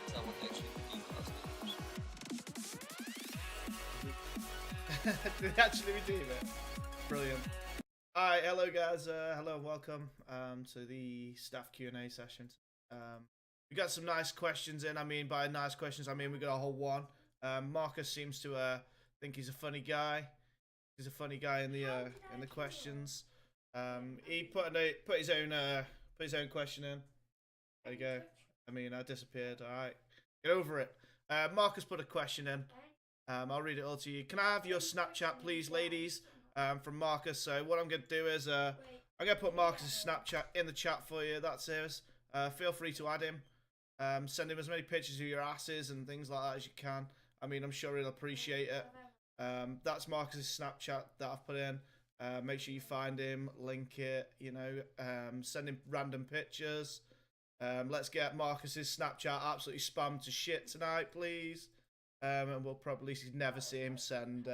Someone actually Did they actually redeem it? Brilliant. Alright, hello guys, hello and welcome to the staff Q&A session. We got some nice questions in. I mean, by nice questions, I mean we got a whole one. Marcus seems to think he's a funny guy. He's a funny guy in the questions. He put his own question in. There you go. I mean, I disappeared. All right, get over it. Marcus put a question in. I'll read it all to you. Can I have your Snapchat, please, ladies? From Marcus. So what I'm gonna do is I'm gonna put Marcus's Snapchat in the chat for you. That's it. Feel free to add him. Send him as many pictures of your asses and things like that as you can. I mean, I'm sure he'll appreciate it. That's Marcus's Snapchat that I've put in. Make sure you find him, link it, you know, send him random pictures. Let's get Marcus's Snapchat absolutely spammed to shit tonight, please. And we'll probably never see him send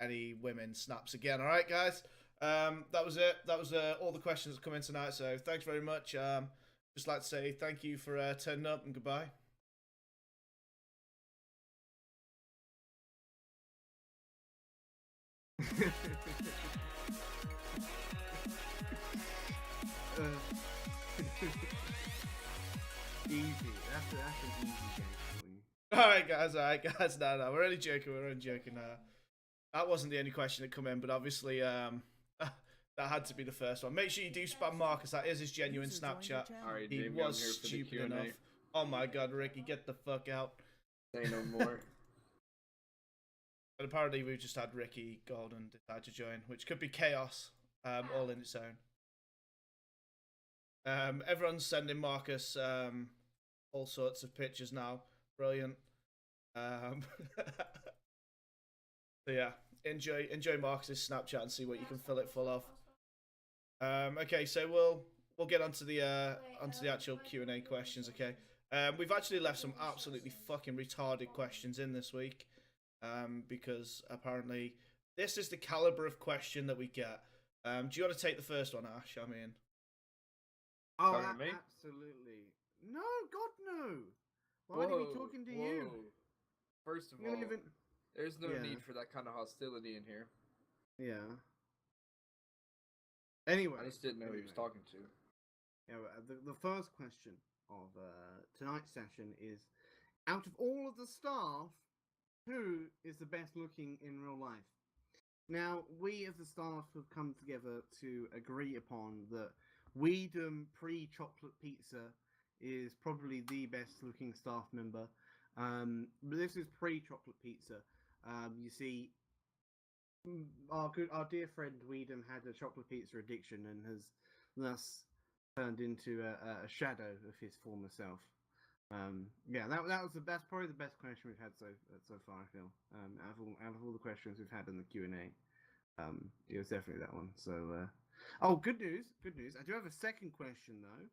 any women snaps again. All right, guys. That was it. That was all the questions that come in tonight. So thanks very much. Just like to say thank you for turning up and goodbye. Easy. That's an easy game for you. Alright guys, no, we're only joking, that wasn't the only question that come in, but obviously, that had to be the first one. Make sure you do spam Marcus, that is his genuine Snapchat. Alright, He Jamie, was stupid enough. Oh my god, Ricky, get the fuck out. Say no more. But apparently we've just had Ricky Golden decide to join, which could be chaos, all in its own. Everyone's sending Marcus, all sorts of pictures now. Brilliant. So yeah, enjoy Marcus's Snapchat and see what you can fill it full of. Okay, so we'll get onto the actual Q&A questions. Okay, we've actually left some absolutely fucking retarded questions in this week, because apparently this is the caliber of question that we get. Do you want to take the first one, Ash? I mean, oh, Talking to me? absolutely. No, God, no. Why are we talking to you? First of You all, don't even... there's no Yeah. need for that kind of hostility in here. Yeah. Anyway. I just didn't know who he was talking to. Yeah, the first question of tonight's session is, out of all of the staff, who is the best looking in real life? Now, we as the staff have come together to agree upon that Weedham pre-chocolate pizza is probably the best looking staff member. But this is pre-chocolate pizza. You see, our dear friend Weedham had a chocolate pizza addiction and has thus turned into a shadow of his former self. Yeah, that's probably the best question we've had so far. I feel out of all the questions we've had in the Q&A, it was definitely that one. So, oh, good news! I do have a second question though.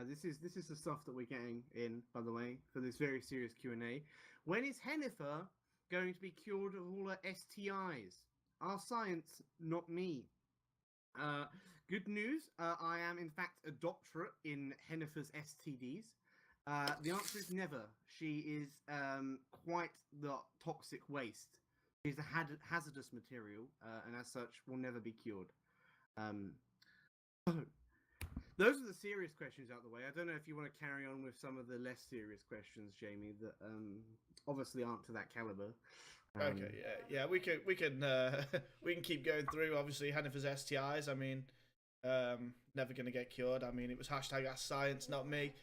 This is the stuff that we're getting in, by the way, for this very serious Q&A. When is Hennifer going to be cured of all her STIs? Our science, not me. Good news. I am in fact a doctorate in Hennifer's STDs. The answer is never. She is quite the toxic waste. She's a hazardous material, and as such, will never be cured. So, those are the serious questions out the way. I don't know if you want to carry on with some of the less serious questions, Jamie, that obviously aren't to that caliber. okay, yeah, we can we can keep going through. Obviously, Hennifer's STIs. I mean, never gonna get cured. I mean, it was hashtag Ask Science, not me.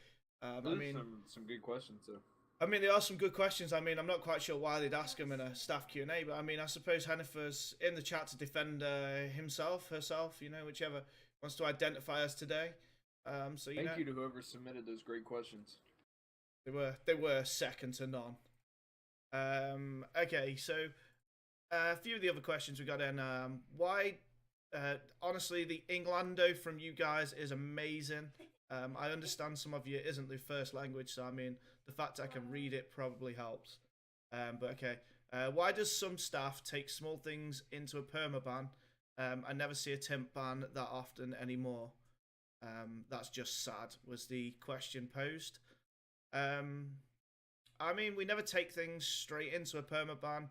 I mean, some good questions too. I mean, there are some good questions. I mean, I'm not quite sure why they'd ask him in a staff Q&A, but I mean, I suppose Hennifer's in the chat to defend himself, herself, you know, whichever wants to identify as today. So Thank you to whoever submitted those great questions. They were second to none. Okay, so a few of the other questions we got in. Why? Honestly, the Englando from you guys is amazing. I understand some of you isn't the first language, so I mean, the fact I can read it probably helps. But okay. Why does some staff take small things into a permaban? I never see a temp ban that often anymore. That's just sad, was the question posed. I mean, we never take things straight into a permaban.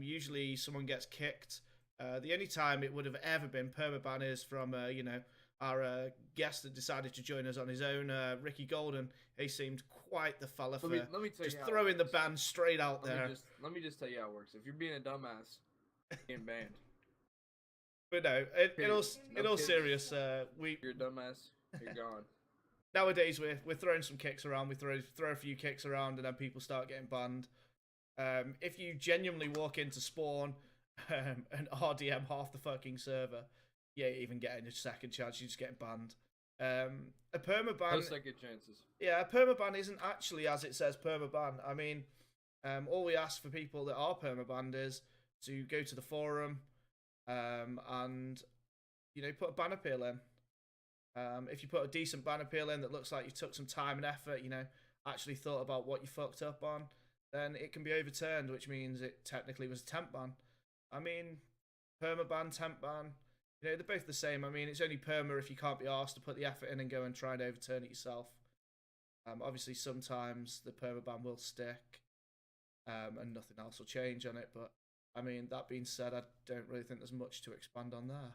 Usually someone gets kicked. The only time it would have ever been permaban is from, our guest that decided to join us on his own, Ricky Golden. He seemed quite the fella for Let me tell just you how throwing it the works. ban straight out there. Let me just tell you how it works. If you're being a dumbass, you're getting banned. But no, in all serious, If you're a dumbass, you're gone. nowadays we're throwing some kicks around. We throw a few kicks around, and then people start getting banned. If you genuinely walk into spawn and RDM half the fucking server, you ain't even getting a second chance. You're just getting banned. A permaban. No second chances. Yeah, a permaban isn't actually as it says permaban. I mean, all we ask for people that are permabanned is to go to the forum, and put a ban appeal in. If you put a decent ban appeal in that looks like you took some time and effort, actually thought about what you fucked up on, then it can be overturned, which means it technically was a temp ban. I mean, permaban, temp ban, they're both the same. I mean, it's only perma if you can't be asked to put the effort in and go and try and overturn it yourself. Obviously, sometimes the permaban will stick, and nothing else will change on it. But I mean, that being said, I don't really think there's much to expand on there.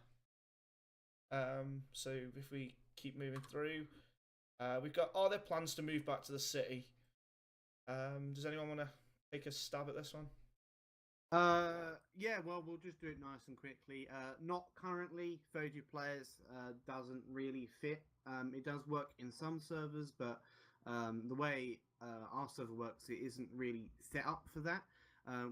So if we keep moving through, we've got, are there plans to move back to the city? Does anyone want to take a stab at this one? Yeah, well, we'll just do it nice and quickly. Not currently. 32 players doesn't really fit. It does work in some servers, but the way our server works, it isn't really set up for that.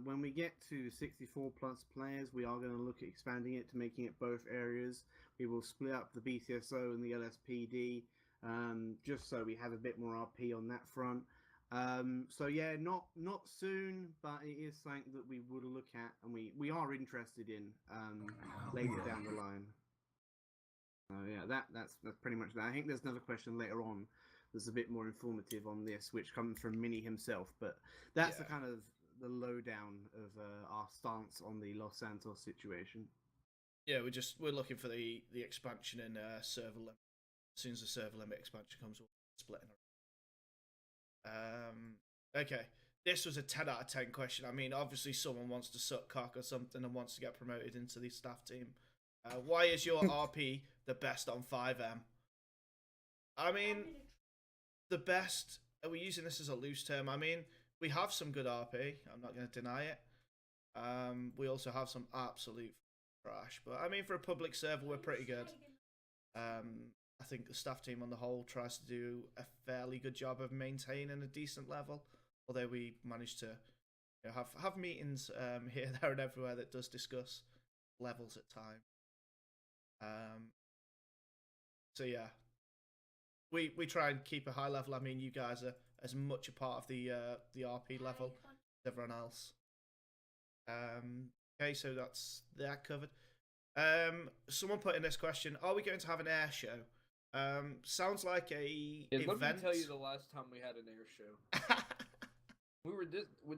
When we get to 64 plus players, we are going to look at expanding it to making it both areas. We will split up the BCSO and the LSPD, just so we have a bit more RP on that front. So yeah, not soon, but it is something that we would look at, and we are interested in later down the line. Yeah, that's pretty much that. I think there's another question later on that's a bit more informative on this, which comes from Minnie himself, but that's the kind of the lowdown of our stance on the Los Santos situation. Yeah, we're looking for the expansion in server limit. As soon as the server limit expansion comes, we'll split it. Okay, this was a 10 out of 10 question. I mean, obviously someone wants to suck cock or something and wants to get promoted into the staff team. Why is your RP the best on 5M? I mean, the best, are we using this as a loose term? I mean, we have some good RP, I'm not going to deny it. We also have some absolute trash, but I mean, for a public server, we're pretty good. I think the staff team on the whole tries to do a fairly good job of maintaining a decent level, although we manage to have meetings here, there, and everywhere that does discuss levels at times. So yeah, we try and keep a high level. I mean, you guys are as much a part of the RP level as everyone else. Okay, so that's that covered. Someone put in this question: are we going to have an air show? Sounds like a event. Let me tell you the last time we had an air show.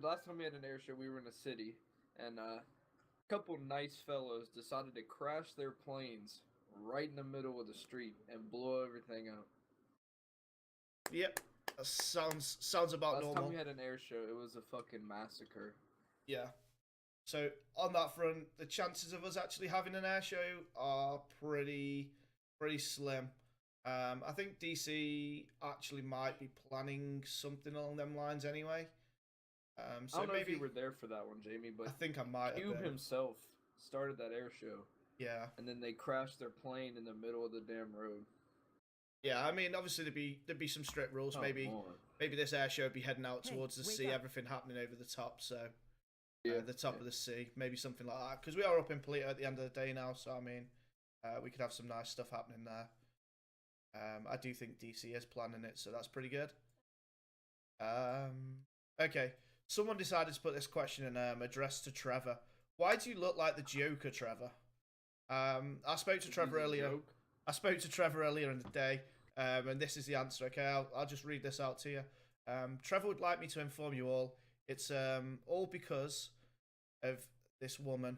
Last time we had an air show, we were in a city, and a couple nice fellows decided to crash their planes right in the middle of the street and blow everything up. Yep, that sounds about last normal. Last time we had an air show, it was a fucking massacre. Yeah. So on that front, the chances of us actually having an air show are pretty slim. I think DC actually might be planning something along them lines anyway. So I don't know maybe if you were there for that one, Jamie, but I think I might have Cube been. himself started that air show. Yeah. And then they crashed their plane in the middle of the damn road. Yeah, I mean, obviously there'd be some strict rules. Maybe this air show would be heading out towards the sea, everything happening over the top. So the top of the sea, maybe something like that. Because we are up in Polito at the end of the day now, so I mean, we could have some nice stuff happening there. I do think DC is planning it, so that's pretty good. Okay, someone decided to put this question in addressed to Trevor. Why do you look like the Joker, Trevor? I spoke to Trevor earlier. I spoke to Trevor earlier in the day, and this is the answer. Okay, I'll just read this out to you. Trevor would like me to inform you all It's all because of this woman.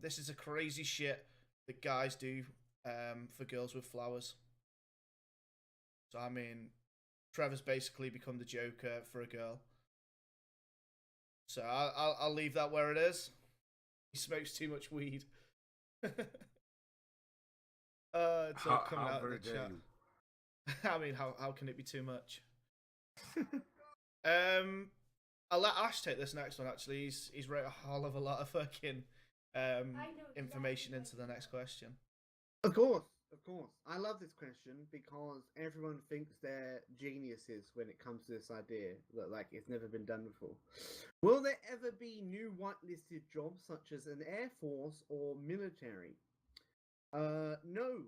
This is a crazy shit that guys do for girls with flowers. So I mean, Trevor's basically become the Joker for a girl. So I'll leave that where it is. He smokes too much weed. It's all coming out in the chat. I mean, how can it be too much? I'll let Ash take this next one. Actually, he's wrote a hell of a lot of fucking information into the next question. Of course. I love this question because everyone thinks they're geniuses when it comes to this idea that like it's never been done before. Will there ever be new whitelisted jobs such as an air force or military? No.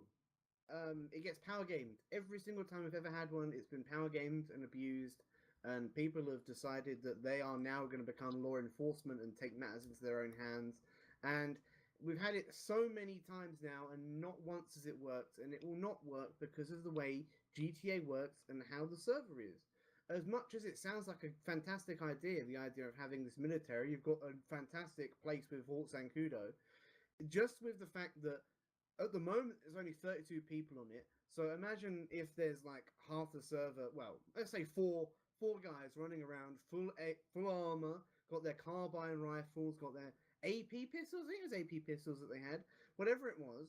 It gets power gamed. Every single time we've ever had one, it's been power gamed and abused, and people have decided that they are now going to become law enforcement and take matters into their own hands. And we've had it so many times now, and not once has it worked, and it will not work because of the way GTA works and how the server is. As much as it sounds like a fantastic idea, the idea of having this military, you've got a fantastic place with Fort Zancudo, just with the fact that at the moment, there's only 32 people on it. So imagine if there's like half the server. Well, let's say four guys running around, full armor, got their carbine rifles, got their AP pistols. I think it was AP pistols that they had, whatever it was,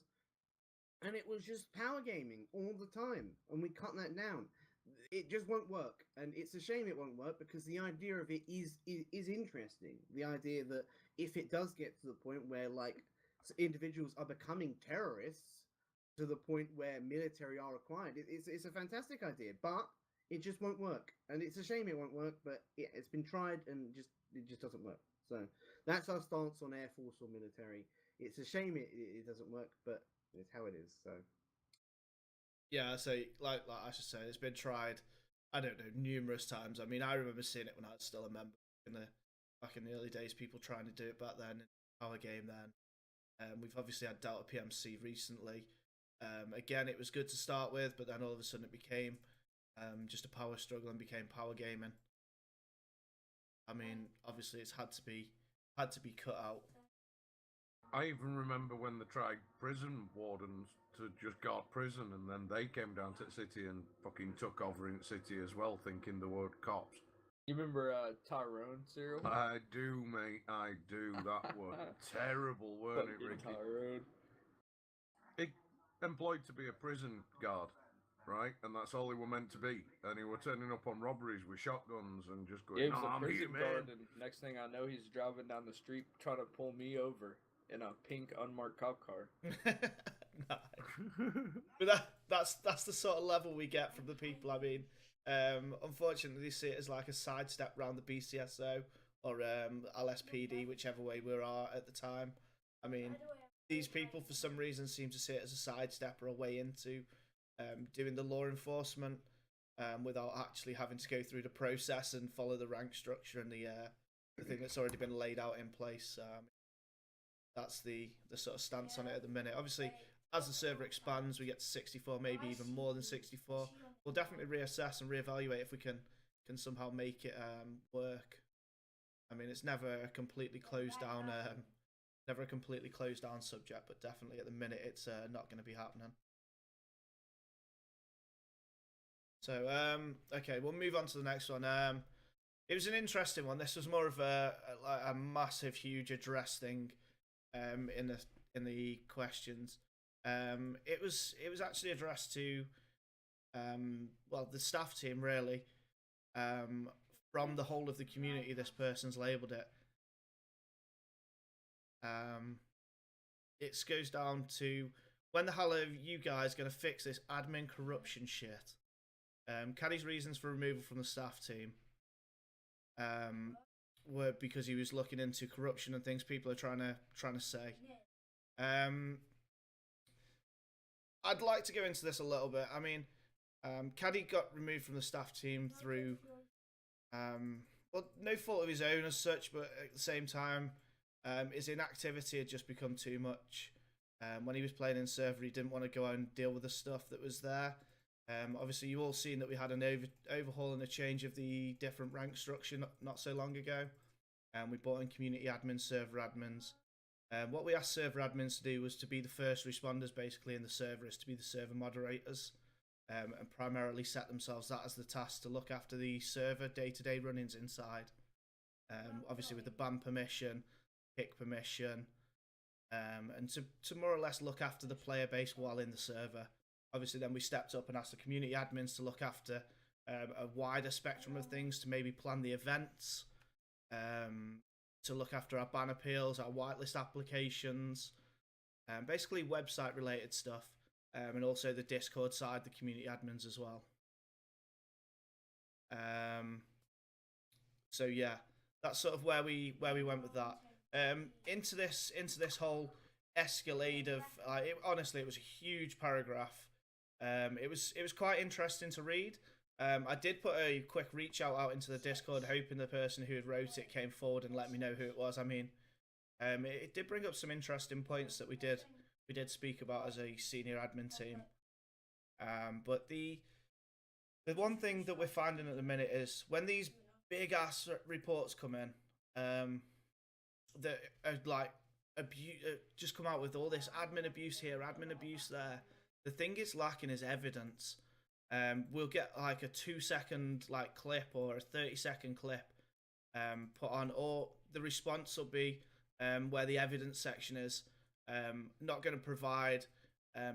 and it was just power gaming all the time. And we cut that down. It just won't work, and it's a shame it won't work because the idea of it is interesting. The idea that if it does get to the point where like individuals are becoming terrorists to the point where military are required, it's a fantastic idea, but it just won't work, and it's a shame it won't work. But yeah, it's been tried and it just doesn't work. So that's our stance on Air Force or military. It's a shame it doesn't work, but it's how it is. So yeah, so like I should say, it's been tried. I don't know, numerous times. I mean, I remember seeing it when I was still a member back in the early days. People trying to do it back then in our game then. We've obviously had Delta PMC recently. Again, it was good to start with, but then all of a sudden it became just a power struggle and became power gaming. I mean, obviously it's had to be cut out. I even remember when they tried prison wardens to just guard prison, and then they came down to the city and fucking took over in the city as well, thinking they were cops. You remember Tyrone, Cyril? I do, mate. I do. That was terrible, weren't it, Ricky? Tyrone. He employed to be a prison guard, right? And that's all he were meant to be. And he were turning up on robberies with shotguns and just going, He was "No, a I'm prison here, man." guard, and next thing I know, he's driving down the street trying to pull me over in a pink unmarked cop car. But that's the sort of level we get from the people. I mean, unfortunately, they see it as like a sidestep around the BCSO or LSPD, whichever way we are at the time. I mean, these people for some reason seem to see it as a sidestep or a way into doing the law enforcement without actually having to go through the process and follow the rank structure and the thing that's already been laid out in place. That's the sort of stance on it at the minute. Obviously, as the server expands, we get to 64, maybe even more than 64. We'll definitely reassess and reevaluate if we can somehow make it work. I mean, it's never a completely closed down, subject, but definitely at the minute it's not going to be happening. So okay, we'll move on to the next one. It was an interesting one. This was more of a massive, huge address thing in the questions. It was actually addressed to well, the staff team really. From the whole of the community, this person's labelled it. It goes down to, when the hell are you guys going to fix this admin corruption shit? Caddy's reasons for removal from the staff team were because he was looking into corruption and things people are trying to say. I'd like to go into this a little bit. I mean, Caddy got removed from the staff team through well, no fault of his own as such, but at the same time, his inactivity had just become too much. When he was playing in server, he didn't want to go out and deal with the stuff that was there. Obviously, you all seen that we had an overhaul and a change of the different rank structure not so long ago. We brought in community admins, server admins. What we asked server admins to do was to be the first responders, basically, in the server, is to be the server moderators, and primarily set themselves that as the task to look after the server day-to-day runnings inside. Obviously, with the ban permission, kick permission, and to more or less look after the player base while in the server. Obviously, then we stepped up and asked the community admins to look after a wider spectrum of things, to maybe plan the events, to look after our ban appeals, our whitelist applications, basically website related stuff, and also the Discord side, the community admins as well. So yeah, that's sort of where we went with that. Into this whole escalade of honestly, it was a huge paragraph. It was quite interesting to read. I did put a quick reach out into the Discord, hoping the person who had wrote it came forward and let me know who it was. I mean, it did bring up some interesting points that we did speak about as a senior admin team. But the one thing that we're finding at the minute is when these big ass reports come in, that are like just come out with all this admin abuse here, admin abuse there. The thing it's lacking is evidence. We'll get like a 2-second like clip or a 30-second clip put on, or the response will be where the evidence section is. Not going to provide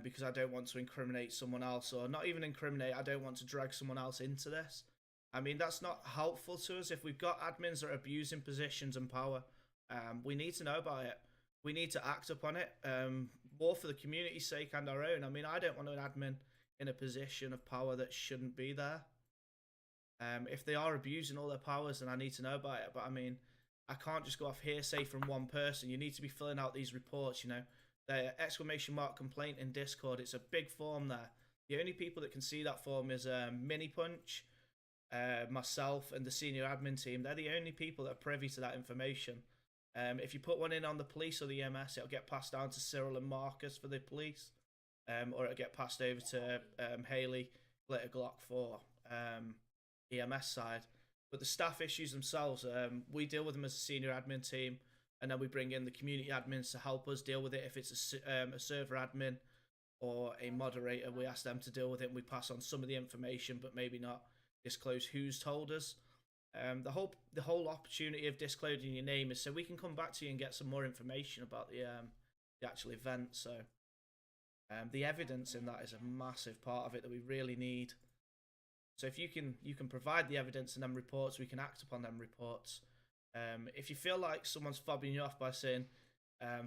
because I don't want to incriminate someone else, or not even incriminate, I don't want to drag someone else into this. I mean, that's not helpful to us. If we've got admins that are abusing positions and power, we need to know about it. We need to act upon it, more for the community's sake and our own. I mean, I don't want an admin in a position of power that shouldn't be there. If they are abusing all their powers, then I need to know about it. But I mean, I can't just go off hearsay from one person. You need to be filling out these reports, you know. The ! Complaint in Discord, it's a big form there. The only people that can see that form is Mini Punch, myself, and the senior admin team. They're the only people that are privy to that information. If you put one in on the police or the EMS, it'll get passed down to Cyril and Marcus for the police, or it'll get passed over to Haley, Glitter Glock for EMS side. But the staff issues themselves, we deal with them as a senior admin team, and then we bring in the community admins to help us deal with it. If it's a server admin or a moderator, we ask them to deal with it, and we pass on some of the information, but maybe not disclose who's told us. The whole opportunity of disclosing your name is so we can come back to you and get some more information about the actual event. So the evidence in that is a massive part of it that we really need. So if you can provide the evidence and them reports, we can act upon them reports. If you feel like someone's fobbing you off by saying,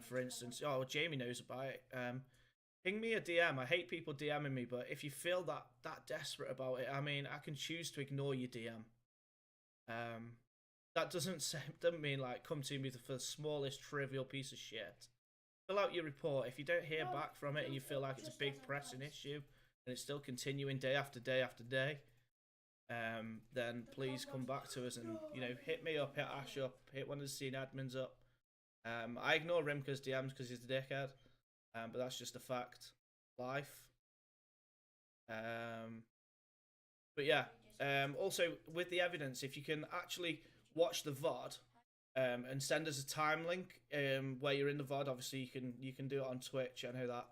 for instance, oh, well, Jamie knows about it, ping me a DM. I hate people DMing me, but if you feel that desperate about it, I mean, I can choose to ignore your DM. That doesn't mean like come to me for the smallest trivial piece of shit. Fill out your report. If you don't hear back from it and you feel like it's a big pressing issue and it's still continuing day after day after day, then please come back to us and, you know, hit me up, hit Ash up, hit one of the senior admins up. I ignore Rimka's DMs because he's a dickhead, but that's just a fact. Life. But yeah. Also, with the evidence, if you can actually watch the VOD and send us a time link where you're in the VOD, obviously you can do it on Twitch, I know that.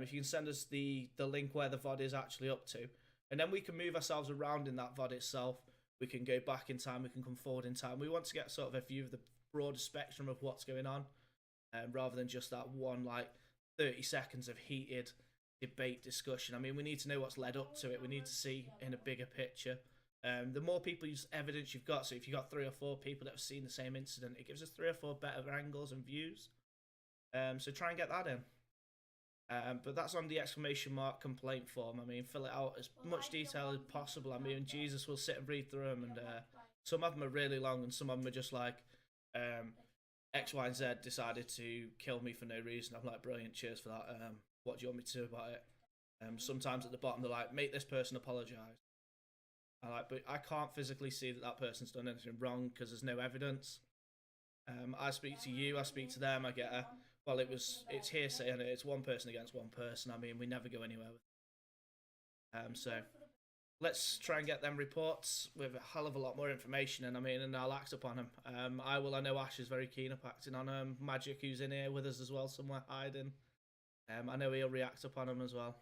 If you can send us the link where the VOD is actually up to, and then we can move ourselves around in that VOD itself. We can go back in time, we can come forward in time. We want to get sort of a view of the broader spectrum of what's going on, rather than just that one like 30 seconds of heated debate discussion. I mean, we need to know what's led up to it. We need to see in a bigger picture. The more people's evidence you've got, so if you've got 3 or 4 people that have seen the same incident, it gives us 3 or 4 better angles and views. So try and get that in. But that's on the ! Complaint form. I mean, fill it out as much detail as possible. I mean, Jesus will sit and read through them, and some of them are really long, and some of them are just like X, Y, and Z decided to kill me for no reason. I'm like, brilliant, cheers for that. What do you want me to do about it? Sometimes at the bottom they're like, make this person apologise. I like, but I can't physically see that person's done anything wrong because there's no evidence. I speak to you, I speak to them, I get a, well, it's hearsay and it's one person against one person. I mean, we never go anywhere with So let's try and get them reports with a hell of a lot more information, and and I'll act upon them. I know Ash is very keen of acting on them. Magic, who's in here with us as well, somewhere hiding. I know he'll react upon them as well.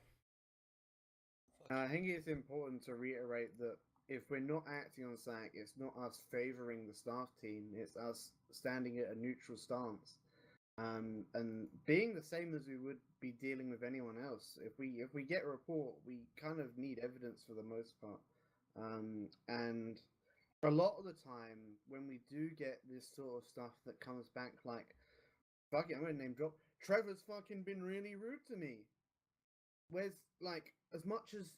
I think it's important to reiterate that if we're not acting on SAC, it's not us favouring the staff team, it's us standing at a neutral stance. And being the same as we would be dealing with anyone else. If we get a report, we kind of need evidence for the most part. And a lot of the time, when we do get this sort of stuff that comes back, like, fuck it, I'm gonna name drop. Trevor's fucking been really rude to me. Whereas, like, as much as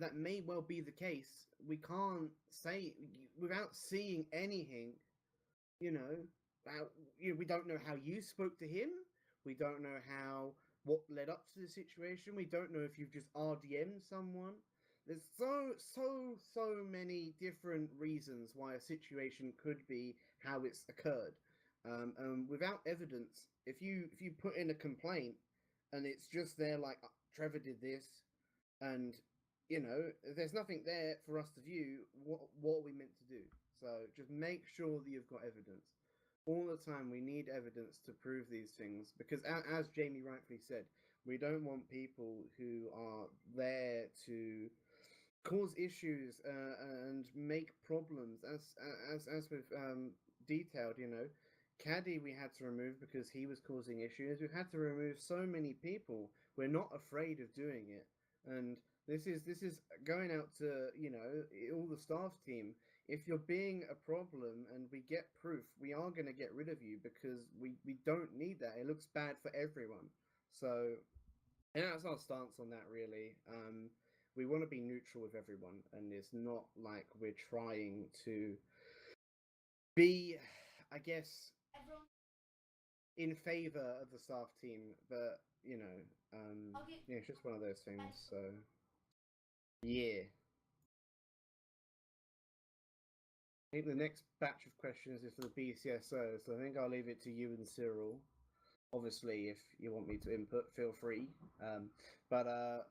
that may well be the case, we can't say without seeing anything. We don't know how you spoke to him. We don't know what led up to the situation. We don't know if you've just RDM'd someone. There's so many different reasons why a situation could be how it's occurred. Without evidence, if you put in a complaint and it's just there like Trevor did this, and there's nothing there for us to view, what are we meant to do? So just make sure that you've got evidence. All the time, we need evidence to prove these things, because as Jamie rightfully said, we don't want people who are there to cause issues and make problems. As we've detailed, Caddy we had to remove because he was causing issues. We've had to remove so many people. We're not afraid of doing it, and this is going out to all the staff team. If you're being a problem and we get proof, we are going to get rid of you, because we don't need that. It looks bad for everyone. So, and that's our stance on that, really. We want to be neutral with everyone, and it's not like we're trying to be, I guess, in favor of the staff team, but it's just one of those things. So, yeah. I think the next batch of questions is for the BCSO, so I think I'll leave it to you and Cyril. Obviously, if you want me to input, feel free. But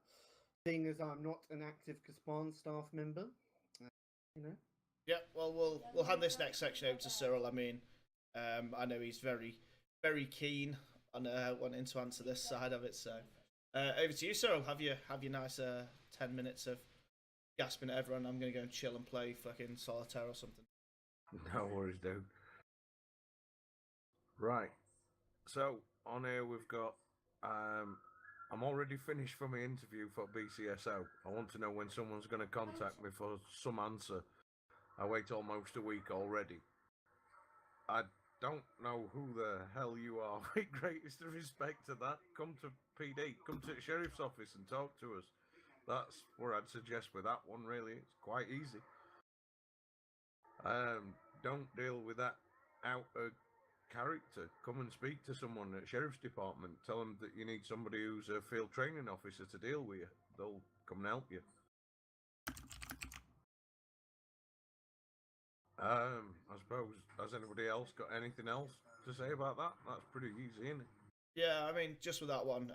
seeing as I'm not an active Kaspan staff member, Yeah, well, we'll hand this next section over to Cyril. I know he's very, very keen on wanting to answer this side of it. So, over to you, Cyril. Have your nice 10 minutes of gasping at everyone. I'm gonna go and chill and play fucking solitaire or something. No worries, dude. Right. So on here we've got I'm already finished for my interview for BCSO. I want to know when someone's going to contact me for some answer. I wait almost a week already. I don't know who the hell you are. With greatest respect to that, come to PD, come to the sheriff's office and talk to us. That's where I'd suggest with that one, really. It's quite easy. Don't deal with that out of character. Come and speak to someone at sheriff's department. Tell them that you need somebody who's a field training officer to deal with you. They'll come and help you. I suppose, has anybody else got anything else to say about that? That's pretty easy, isn't it? Yeah, just with that one,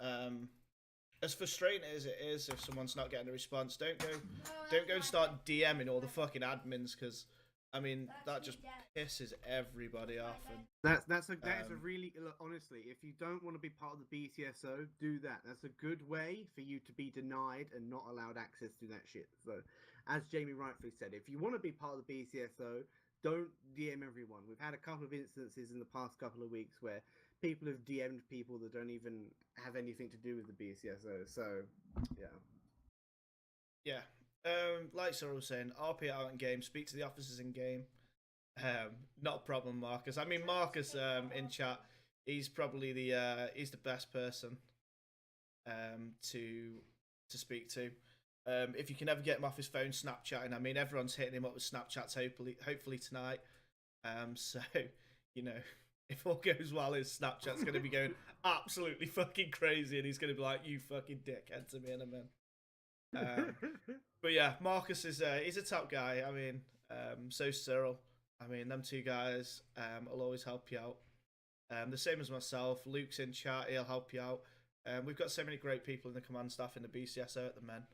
as frustrating as it is, if someone's not getting a response, don't go and start DMing all the fucking admins, because that just pisses everybody off. And that's a really, honestly, if you don't want to be part of the BCSO, do that. That's a good way for you to be denied and not allowed access to that shit. So, as Jamie rightfully said, if you want to be part of the BCSO, don't DM everyone. We've had a couple of instances in the past couple of weeks where people have DM'd people that don't even have anything to do with the BCSO. So, yeah. Yeah. Like Sarah was saying, RP out in game, speak to the officers in game. Not a problem, Marcus. Marcus in chat, he's probably he's the best person to speak to. If you can ever get him off his phone Snapchatting, everyone's hitting him up with Snapchats hopefully tonight. So, if all goes well, his Snapchat's going to be going absolutely fucking crazy, and he's going to be like, "You fucking dickhead" to me in a minute. But yeah, Marcus is he's a top guy. So Cyril. Them two guys will always help you out. The same as myself. Luke's in chat. He'll help you out. We've got so many great people in the command staff in the BCSO at the men.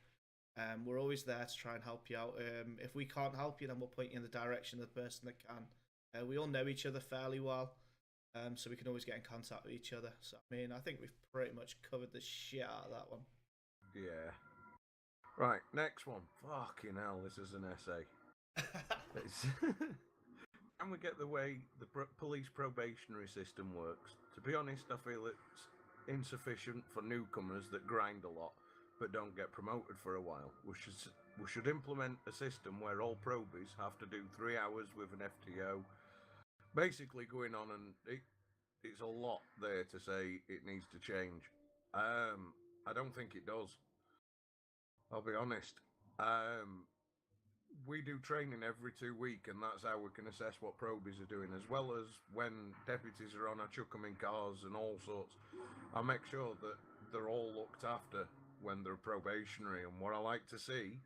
We're always there to try and help you out. If we can't help you, then we'll point you in the direction of the person that can. We all know each other fairly well, so we can always get in contact with each other. So I mean, I think we've pretty much covered the shit out of that one. Yeah. Right, next one. Fucking hell, this is an essay. Can we get the way the police probationary system works? To be honest, I feel it's insufficient for newcomers that grind a lot but don't get promoted for a while. We should implement a system where all probies have to do 3 hours with an FTO. Basically going on, and it's a lot there to say it needs to change. I don't think it does. I'll be honest. We do training every 2 weeks, and that's how we can assess what probies are doing, as well as when deputies are on, I chuck them in cars and all sorts. I make sure that they're all looked after when they're probationary, and what I like to see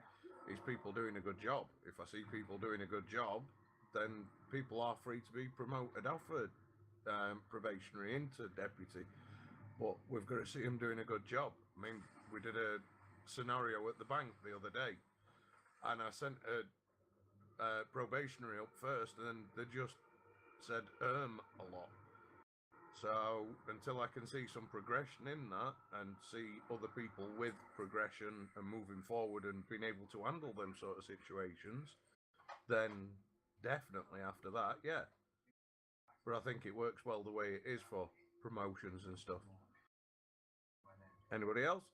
is people doing a good job. If I see people doing a good job, then people are free to be promoted off of probationary into deputy, but we've got to see them doing a good job. I mean, we did a scenario at the bank the other day, and I sent a probationary up first, and then they just said a lot. So until I can see some progression in that and see other people with progression and moving forward and being able to handle them sort of situations, then definitely after that, yeah. But I think it works well the way it is for promotions and stuff. Anybody else?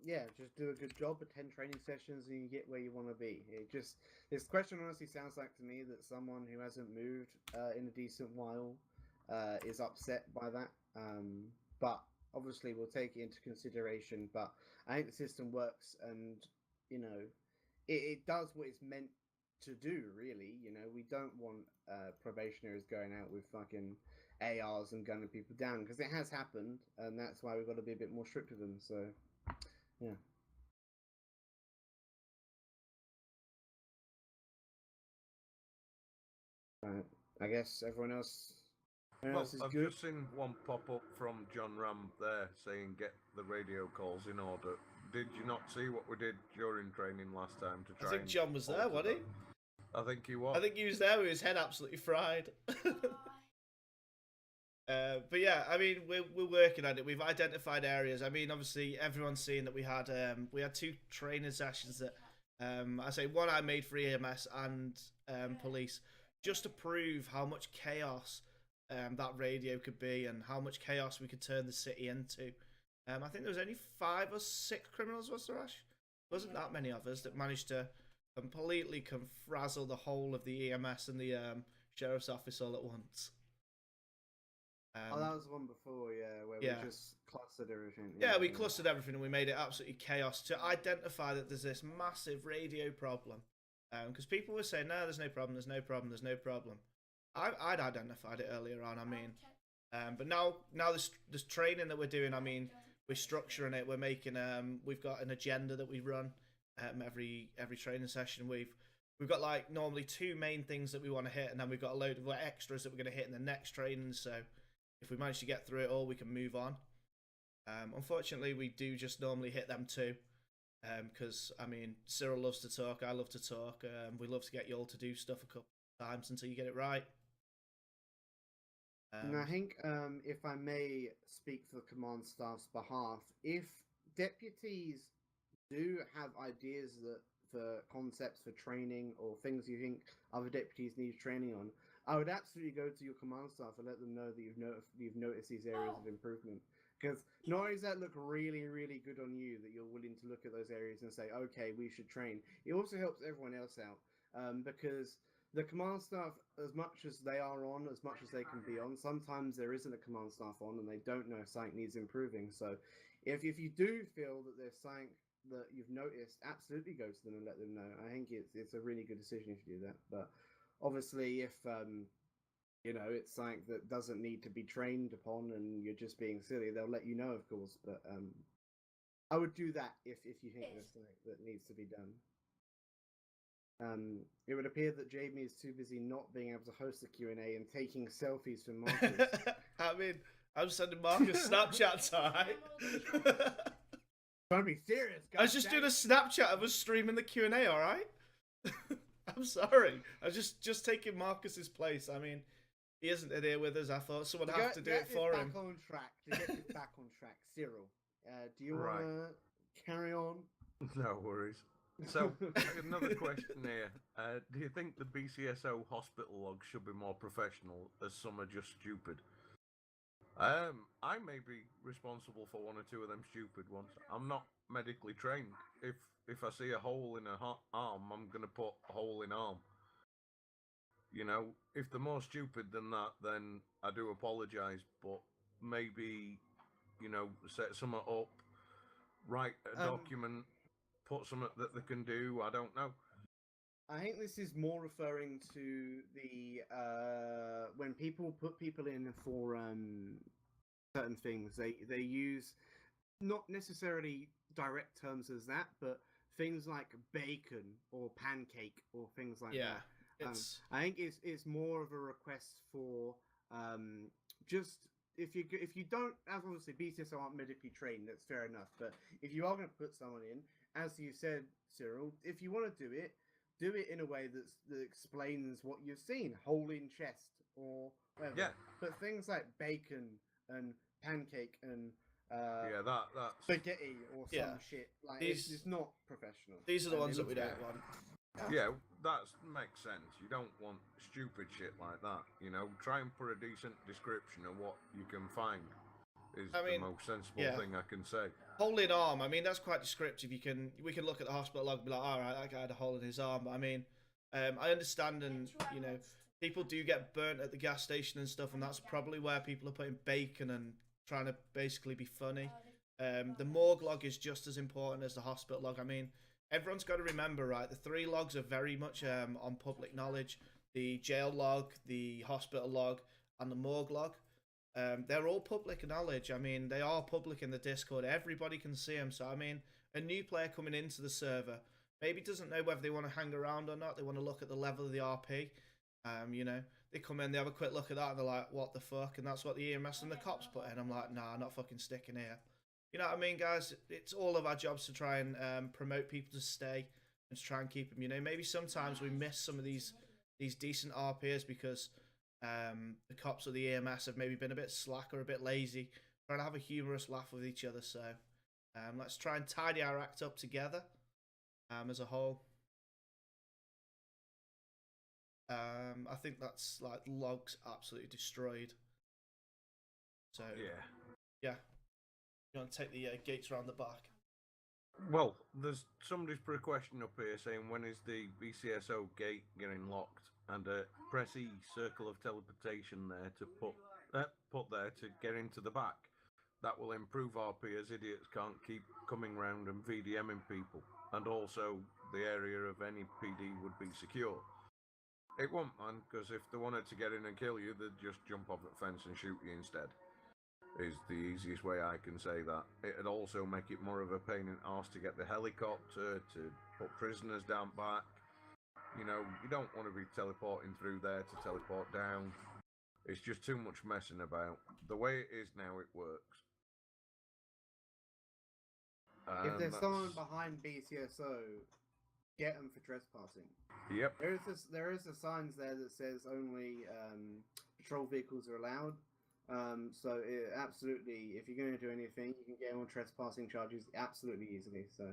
Yeah, just do a good job, attend training sessions, and you get where you want to be. This question honestly sounds like to me that someone who hasn't moved in a decent while is upset by that. But obviously, we'll take it into consideration. But I think the system works, and it does what it's meant to do. Really, we don't want probationaries going out with fucking ARs and gunning people down, because it has happened, and that's why we've got to be a bit more strict with them. So. Yeah. I guess everyone else is I've good. just seen one pop up from John Ram there saying get the radio calls in order. Did you not see what we did during training last time to try? I think John was there, wasn't he? I think he was. I think he was there with his head absolutely fried. But yeah, I mean, we're working on it. We've identified areas. I mean, obviously, everyone's seen that we had 2 training sessions that I say one I made for EMS and police, just to prove how much chaos that radio could be and how much chaos we could turn the city into. I think there was only 5 or 6 criminals, was there, Ash? Wasn't that many of us that managed to completely frazzle the whole of the EMS and the sheriff's office all at once. That was the one before, yeah, where we just clustered everything. Yeah, we clustered everything and we made it absolutely chaos to identify that there's this massive radio problem. Because people were saying, no, there's no problem, there's no problem, there's no problem. I'd identified it earlier on, I mean. But now this training that we're doing, I mean, we're structuring it, we're making, we've got an agenda that we run every training session. We've got like normally 2 main things that we want to hit, and then we've got a load of extras that we're going to hit in the next training, so if we manage to get through it all, we can move on. Unfortunately, we do just normally hit them 2. Because, I mean, Cyril loves to talk, I love to talk. We love to get you all to do stuff a couple of times until you get it right. And I think, if I may speak for the command staff's behalf, if deputies do have ideas for concepts for training or things you think other deputies need training on, I would absolutely go to your command staff and let them know that you've noticed these areas of improvement. Because not only does that look really, really good on you that you're willing to look at those areas and say, okay, we should train, it also helps everyone else out. Because the command staff, as much as they are on, as much as they can be on, sometimes there isn't a command staff on and they don't know if something needs improving. So if you do feel that there's something that you've noticed, absolutely go to them and let them know. I think it's a really good decision if you do that. But obviously, if it's something that doesn't need to be trained upon and you're just being silly, they'll let you know, of course. But I would do that if you think there's something that needs to be done. It would appear that Jamie is too busy not being able to host the Q&A and taking selfies for markers. I mean, I'm sending Marcus Snapchats, alright? Don't be serious, guys. I was just doing a Snapchat of us streaming the Q&A, alright? I'm sorry. I was just taking Marcus's place. I mean, he isn't here with us. I thought someone would have to do it for him. Back on track. To get this back on track, Cyril, do you want Right. to carry on? No worries. So, another question here. Do you think the BCSO hospital logs should be more professional, as some are just stupid? I may be responsible for one or two of them stupid ones. I'm not medically trained. If I see a hole in a arm, I'm gonna put a hole in arm. You know, if they're more stupid than that, then I do apologise. But maybe, you know, set something up, write a document, put something that they can do. I don't know. I think this is more referring to the when people put people in for certain things, they use not necessarily direct terms as that, but things like bacon or pancake or things like Yeah, that. I think it's more of a request for just if you don't, as obviously BCSO aren't medically trained, that's fair enough. But if you are going to put someone in, as you said, Cyril, if you want to do it in a way that explains what you've seen, hole in chest or whatever. Yeah. But things like bacon and pancake and Yeah, that's spaghetti or some Yeah. shit, like These- it's not professional. These are the And ones they that we need to don't go. want. yeah, that makes sense. You don't want stupid shit like that. You know, try and put a decent description of what you can find. Is I mean, the most sensible yeah. thing I can say. Hole in arm. I mean, that's quite descriptive. We can look at the hospital log and be like, all right, that guy had a hole in his arm. But I mean, I understand, and you know, people do get burnt at the gas station and stuff, and that's probably where people are putting bacon and trying to basically be funny. The morgue log is just as important as the hospital log. I mean, everyone's got to remember, right? The three logs are very much on public knowledge. The jail log, the hospital log, and the morgue log. They're all public knowledge. I mean, they are public in the Discord. Everybody can see them. So, I mean, a new player coming into the server maybe doesn't know whether they want to hang around or not. They want to look at the level of the RP. You know, they come in, they have a quick look at that, and they're like, what the fuck? And that's what the EMS and the cops put in. I'm like, nah, not fucking sticking here. You know what I mean, guys? It's all of our jobs to try and promote people to stay and to try and keep them. You know, maybe sometimes we miss some of these decent RPers because the cops or the EMS have maybe been a bit slack or a bit lazy, trying to have a humorous laugh with each other. So let's try and tidy our act up together as a whole. I think that's like logs absolutely destroyed. So yeah. You want to take the gates around the back? Well, there's somebody's put a question up here saying, when is the BCSO gate getting locked? And press E, circle of teleportation there to put there to get into the back. That will improve RP as idiots can't keep coming round and VDMing people. And also the area of any PD would be secure. It won't, man, because if they wanted to get in and kill you, they'd just jump off the fence and shoot you instead. Is the easiest way I can say that. It'd also make it more of a pain in the arse to get the helicopter, to put prisoners down back. You know, you don't want to be teleporting through there to teleport down. It's just too much messing about. The way it is now, it works. If there's someone behind BCSO, get them for trespassing. Yep. There is a signs there that says only patrol vehicles are allowed. So absolutely, if you're going to do anything, you can get on trespassing charges absolutely easily. So.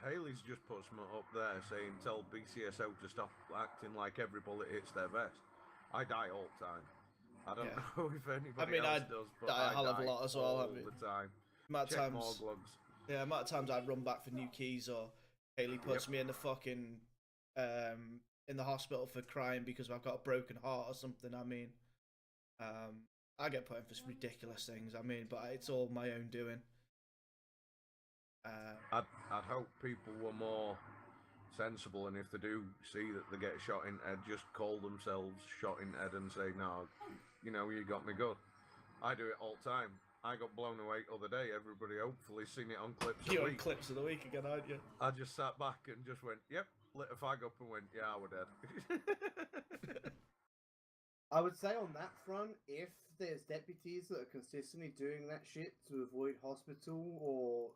Haley's just put something up there saying, tell BCSO to stop acting like every bullet hits their vest. I die all the time. I don't know if anybody else does, but die a hell of a lot as well. All the time. Amount Check times, morgue logs. Yeah, amount of times I'd run back for new keys, or Haley puts me in the fucking in the hospital for crying because I've got a broken heart or something. I mean, I get put in for ridiculous things. I mean, but it's all my own doing. I'd hope people were more sensible, and if they do see that they get shot in head, just call themselves shot in head and say, no, you know, you got me good. I do it all the time. I got blown away the other day. Everybody hopefully seen it on clips of the week. Clips of the week again, aren't you? I just sat back and just went, yep, lit a fag up and went, yeah, we're dead. I would say on that front, if there's deputies that are consistently doing that shit to avoid hospital or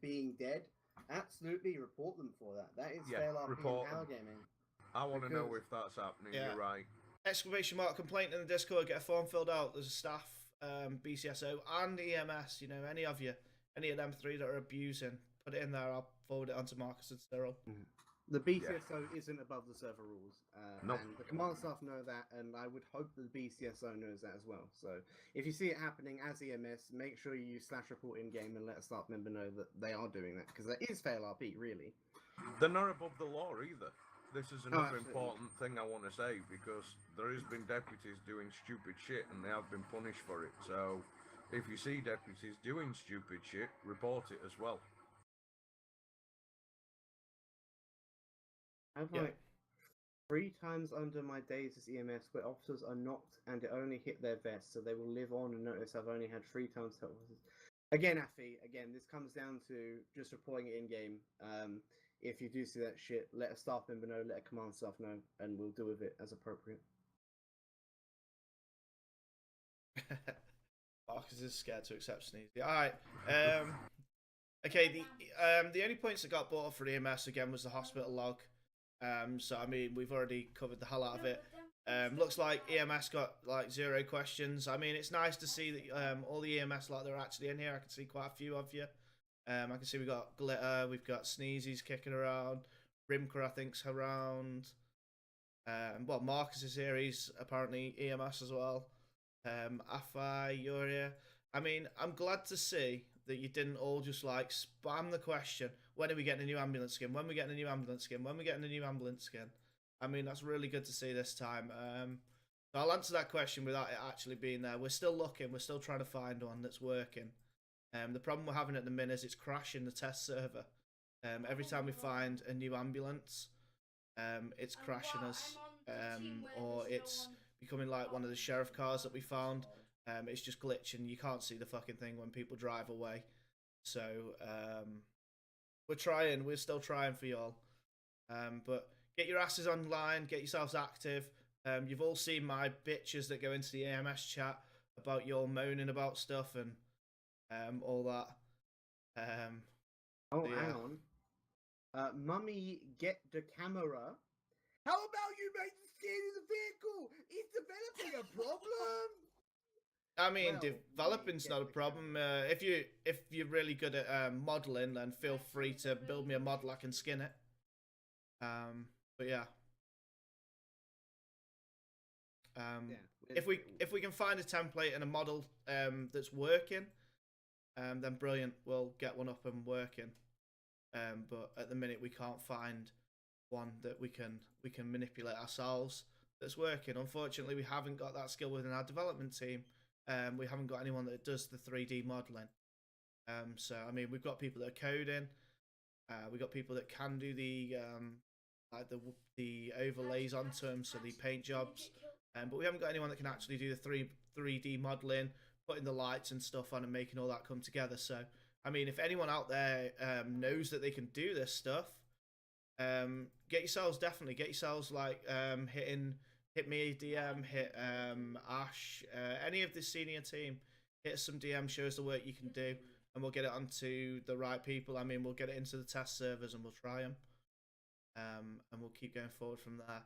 being dead, absolutely report them for that. That is Yeah, fail RP in report power them. gaming. I want to know Because- if that's happening. Yeah. You're right. Exclamation mark complaint in the Discord. Get a form filled out. There's a staff, BCSO and EMS. You know, any of them 3 that are abusing, put it in there. I'll forward it on to Marcus and Cyril. The BCSO isn't above the server rules, Nope. and the command staff know that, and I would hope the BCSO knows that as well. So if you see it happening as EMS, make sure you /report in game and let a staff member know that they are doing that, because that is fail RP, really. They're not above the law either. This is another absolutely. important thing I want to say, because there has been deputies doing stupid shit and they have been punished for it. So if you see deputies doing stupid shit, report it as well. I've Yeah. like 3 times under my days as EMS where officers are knocked and it only hit their vest, so they will live on and notice I've only had 3 times help officers. Again, Afi, this comes down to just reporting it in game. If you do see that shit, let a staff member know, let a command staff know, and we'll deal with it as appropriate. Marcus is scared to accept sneezy. All right. Okay. The only points that got brought up for EMS again was the hospital log. So I mean, we've already covered the hell out of it. Looks like EMS got like 0 questions. I mean, it's nice to see that all the EMS like they're actually in here. I can see quite a few of you. I can see we got Glitter, we've got Sneezy's kicking around, Rimker I think's around. Well, Marcus is here. He's apparently EMS as well. Afai, you're here. I mean, I'm glad to see that you didn't all just like spam the question, when are we getting a new ambulance skin? When are we getting a new ambulance skin? When are we getting a new ambulance skin? I mean, that's really good to see this time. So I'll answer that question without it actually being there. We're still looking. We're still trying to find one that's working. The problem we're having at the minute is it's crashing the test server. Every time we find a new ambulance, it's crashing us, or it's becoming like one of the sheriff cars that we found. It's just glitching. You can't see the fucking thing when people drive away. So we're trying. We're still trying for y'all. But get your asses online. Get yourselves active. You've all seen my bitches that go into the AMS chat about y'all moaning about stuff and all that. Oh, yeah. hang on. Mummy, get the camera. How about you make the skin in the vehicle? Is developing a problem? I mean, Well, developing's we not a get the problem. camera. If you're really good at modeling, then feel free to build me a model. I can skin it. But yeah. If we can find a template and a model that's working, then brilliant. We'll get one up and working. But at the minute we can't find one that we can manipulate ourselves that's working. Unfortunately, we haven't got that skill within our development team. We haven't got anyone that does the 3D modeling. So I mean, we've got people that are coding. We've got people that can do the like the overlays onto them, so the paint jobs. But we haven't got anyone that can actually do the 3D modeling, putting the lights and stuff on and making all that come together. So I mean, if anyone out there knows that they can do this stuff, get yourselves like hit me DM, hit Ash, any of the senior team, hit some DM, show us the work you can do, and we'll get it onto the right people. I mean, we'll get it into the test servers and we'll try them, and we'll keep going forward from there.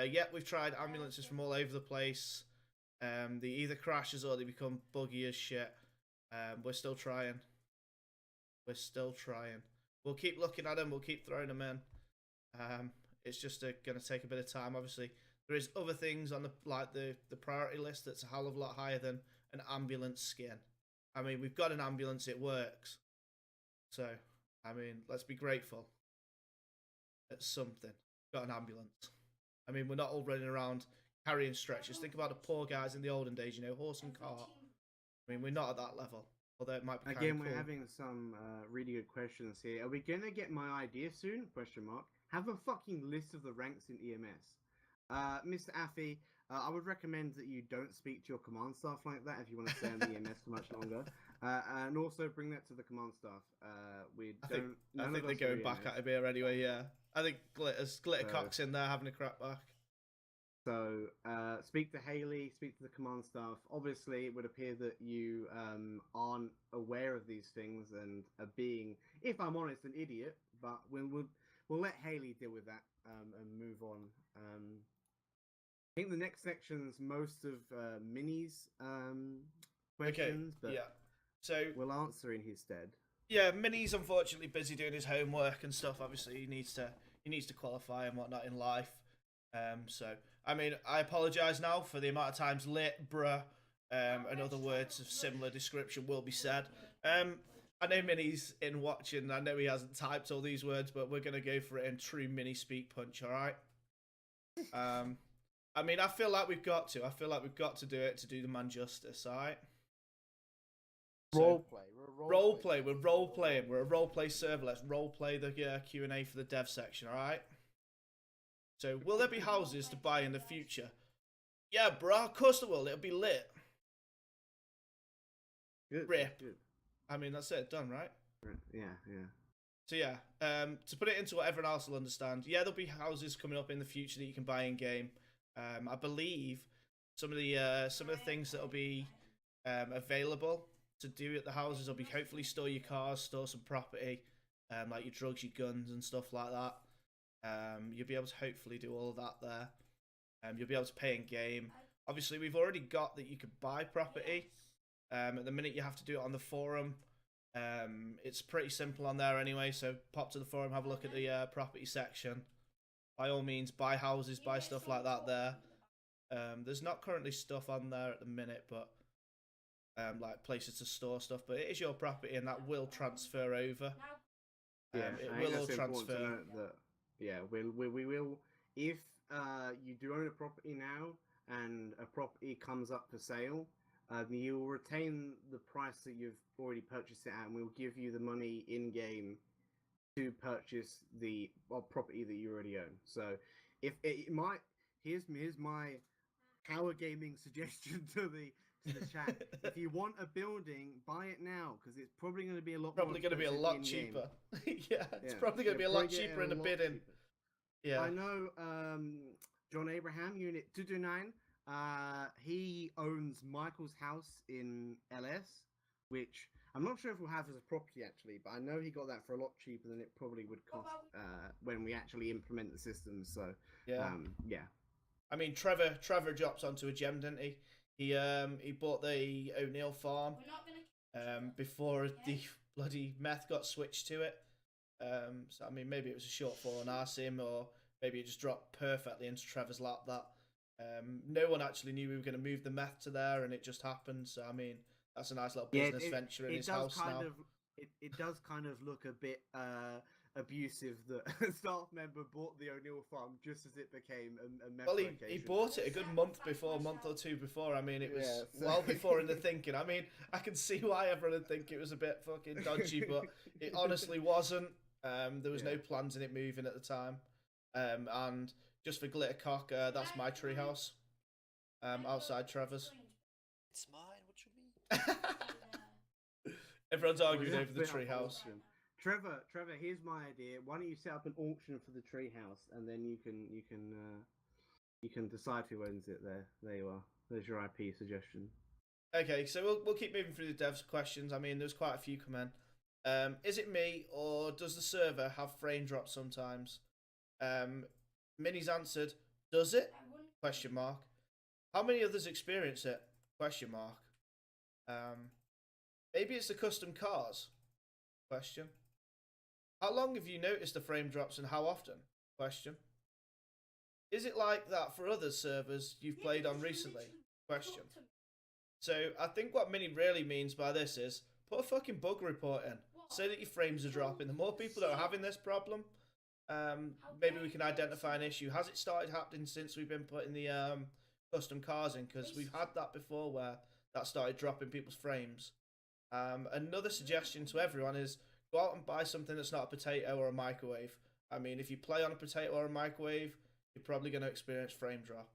Yeah, we've tried ambulances from all over the place. They either crashes or they become buggy as shit. We're still trying. We'll keep looking at them. We'll keep throwing them in. It's just going to take a bit of time. Obviously, there is other things on the priority list that's a hell of a lot higher than an ambulance skin. I mean, we've got an ambulance. It works. So, I mean, let's be grateful. It's something. Got an ambulance. I mean, we're not all running around carrying stretchers. Think about the poor guys in the olden days, horse and cart. I mean, we're not at that level. Although it might be Again, cool. we're having some really good questions here. Are we gonna get my idea soon? Question mark. Have a fucking list of the ranks in EMS. Mr. Affy, I would recommend that you don't speak to your command staff like that if you want to stay on the EMS for much longer. And also bring that to the command staff. I think they're going back at him here anyway. Yeah, I think Glitter Cock's in there having a crap back. So speak to Haley, speak to the command staff. Obviously, it would appear that you aren't aware of these things and are being, if I'm honest, an idiot. But we'll let Haley deal with that and move on. I think the next section's most of Minnie's questions, but yeah. So we'll answer in his stead. yeah, Minnie's unfortunately busy doing his homework and stuff. Obviously, he needs to qualify and whatnot in life. So I mean, I apologise now for the amount of times lit, bruh, and other words of similar description will be said. I know Minnie's in watching. I know he hasn't typed all these words, but we're gonna go for it in true Minnie speak punch. All right. I mean, I feel like we've got to. I feel like we've got to do it to do the man justice. All right. Role play. Role play. We're role playing. We're a role play server. Let's role play the Q&A for the dev section. All right. So, will there be houses to buy in the future? Yeah, bro. Of course there will. It'll be lit. Good. Rip. Good. I mean, that's it. Done, right? Yeah. So yeah, to put it into what everyone else will understand, yeah, there'll be houses coming up in the future that you can buy in game. I believe some of the things that'll be available to do at the houses will be hopefully store your cars, store some property, like your drugs, your guns, and stuff like that. You'll be able to hopefully do all of that there. You'll be able to pay in game. Obviously, we've already got that you could buy property. At the minute, you have to do it on the forum. It's pretty simple on there anyway, so pop to the forum, have a look at the property section. By all means, buy houses, buy stuff like that there. There's not currently stuff on there at the minute, but like places to store stuff, but it is your property and that will transfer over. Yeah, It I think will all that's important to transfer. note that, yeah, we will, if you do own a property now and a property comes up for sale, you will retain the price that you've already purchased it at, and we'll give you the money in game to purchase the property that you already own. So, if it might, here's my power gaming suggestion to the chat. If you want a building, buy it now because it's probably going to be a lot. Probably going to be a lot cheaper. Yeah, it's probably going to be a lot cheaper in the bidding. Yeah, I know. John Abraham, Unit 229. He owns Michael's house in LS, which I'm not sure if we'll have as a property actually, but I know he got that for a lot cheaper than it probably would cost when we actually implement the system. So yeah. Yeah. I mean, Trevor drops onto a gem, didn't he? He bought the O'Neill farm before the bloody meth got switched to it. So I mean, maybe it was a shortfall on our sim, or maybe it just dropped perfectly into Trevor's lap. That no one actually knew we were going to move the meth to there, and it just happened. So I mean, that's a nice little business venture in his house now. It does kind of look a bit abusive that a staff member bought the O'Neill farm just as it became a meth location. He bought it a good month or two before. I mean, it was well before in the thinking. I mean, I can see why everyone would think it was a bit fucking dodgy, but it honestly wasn't. There was no plans in it moving at the time. And just for Glittercock, that's my treehouse. Outside Trevor's. It's mine. What you mean? Everyone's arguing over the treehouse. Trevor, here's my idea. Why don't you set up an auction for the treehouse, and then you can decide who owns it. There you are. There's your IP suggestion. Okay, so we'll keep moving through the devs questions. I mean, there's quite a few come in. Is it me, or does the server have frame drops sometimes? Minnie's answered, does it? Question mark. How many others experience it? Question mark. Maybe it's the custom cars? Question. How long have you noticed the frame drops and how often? Question. Is it like that for other servers you've played on recently? Question. So I think what Minnie really means by this is put a fucking bug report in. Say that your frames are dropping. The more people that are having this problem, maybe we can identify an issue. Has it started happening since we've been putting the custom cars in? Because we've had that before where that started dropping people's frames. Another suggestion to everyone is go out and buy something that's not a potato or a microwave. I mean, if you play on a potato or a microwave, you're probably going to experience frame drop.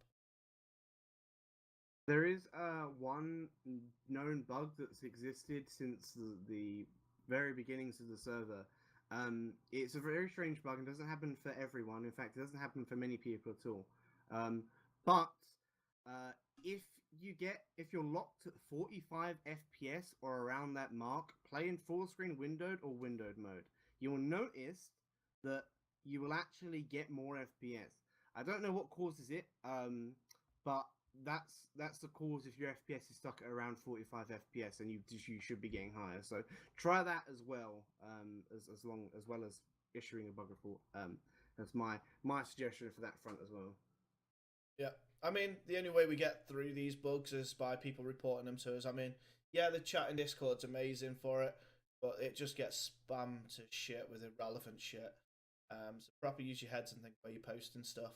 There is one known bug that's existed since the very beginnings of the server. It's a very strange bug and doesn't happen for everyone. In fact, it doesn't happen for many people at all. But if you're locked at 45 FPS or around that mark, play in full screen windowed or windowed mode. You will notice that you will actually get more FPS. I don't know what causes it, but that's the cause if your FPS is stuck at around 45 FPS, and you should be getting higher. So try that as well, as well as issuing a bug report. That's my suggestion for that front as well. Yeah, I mean, the only way we get through these bugs is by people reporting them to us. I mean, yeah, the chat in Discord's amazing for it, but it just gets spammed to shit with irrelevant shit. So proper use your heads and think where you're posting stuff.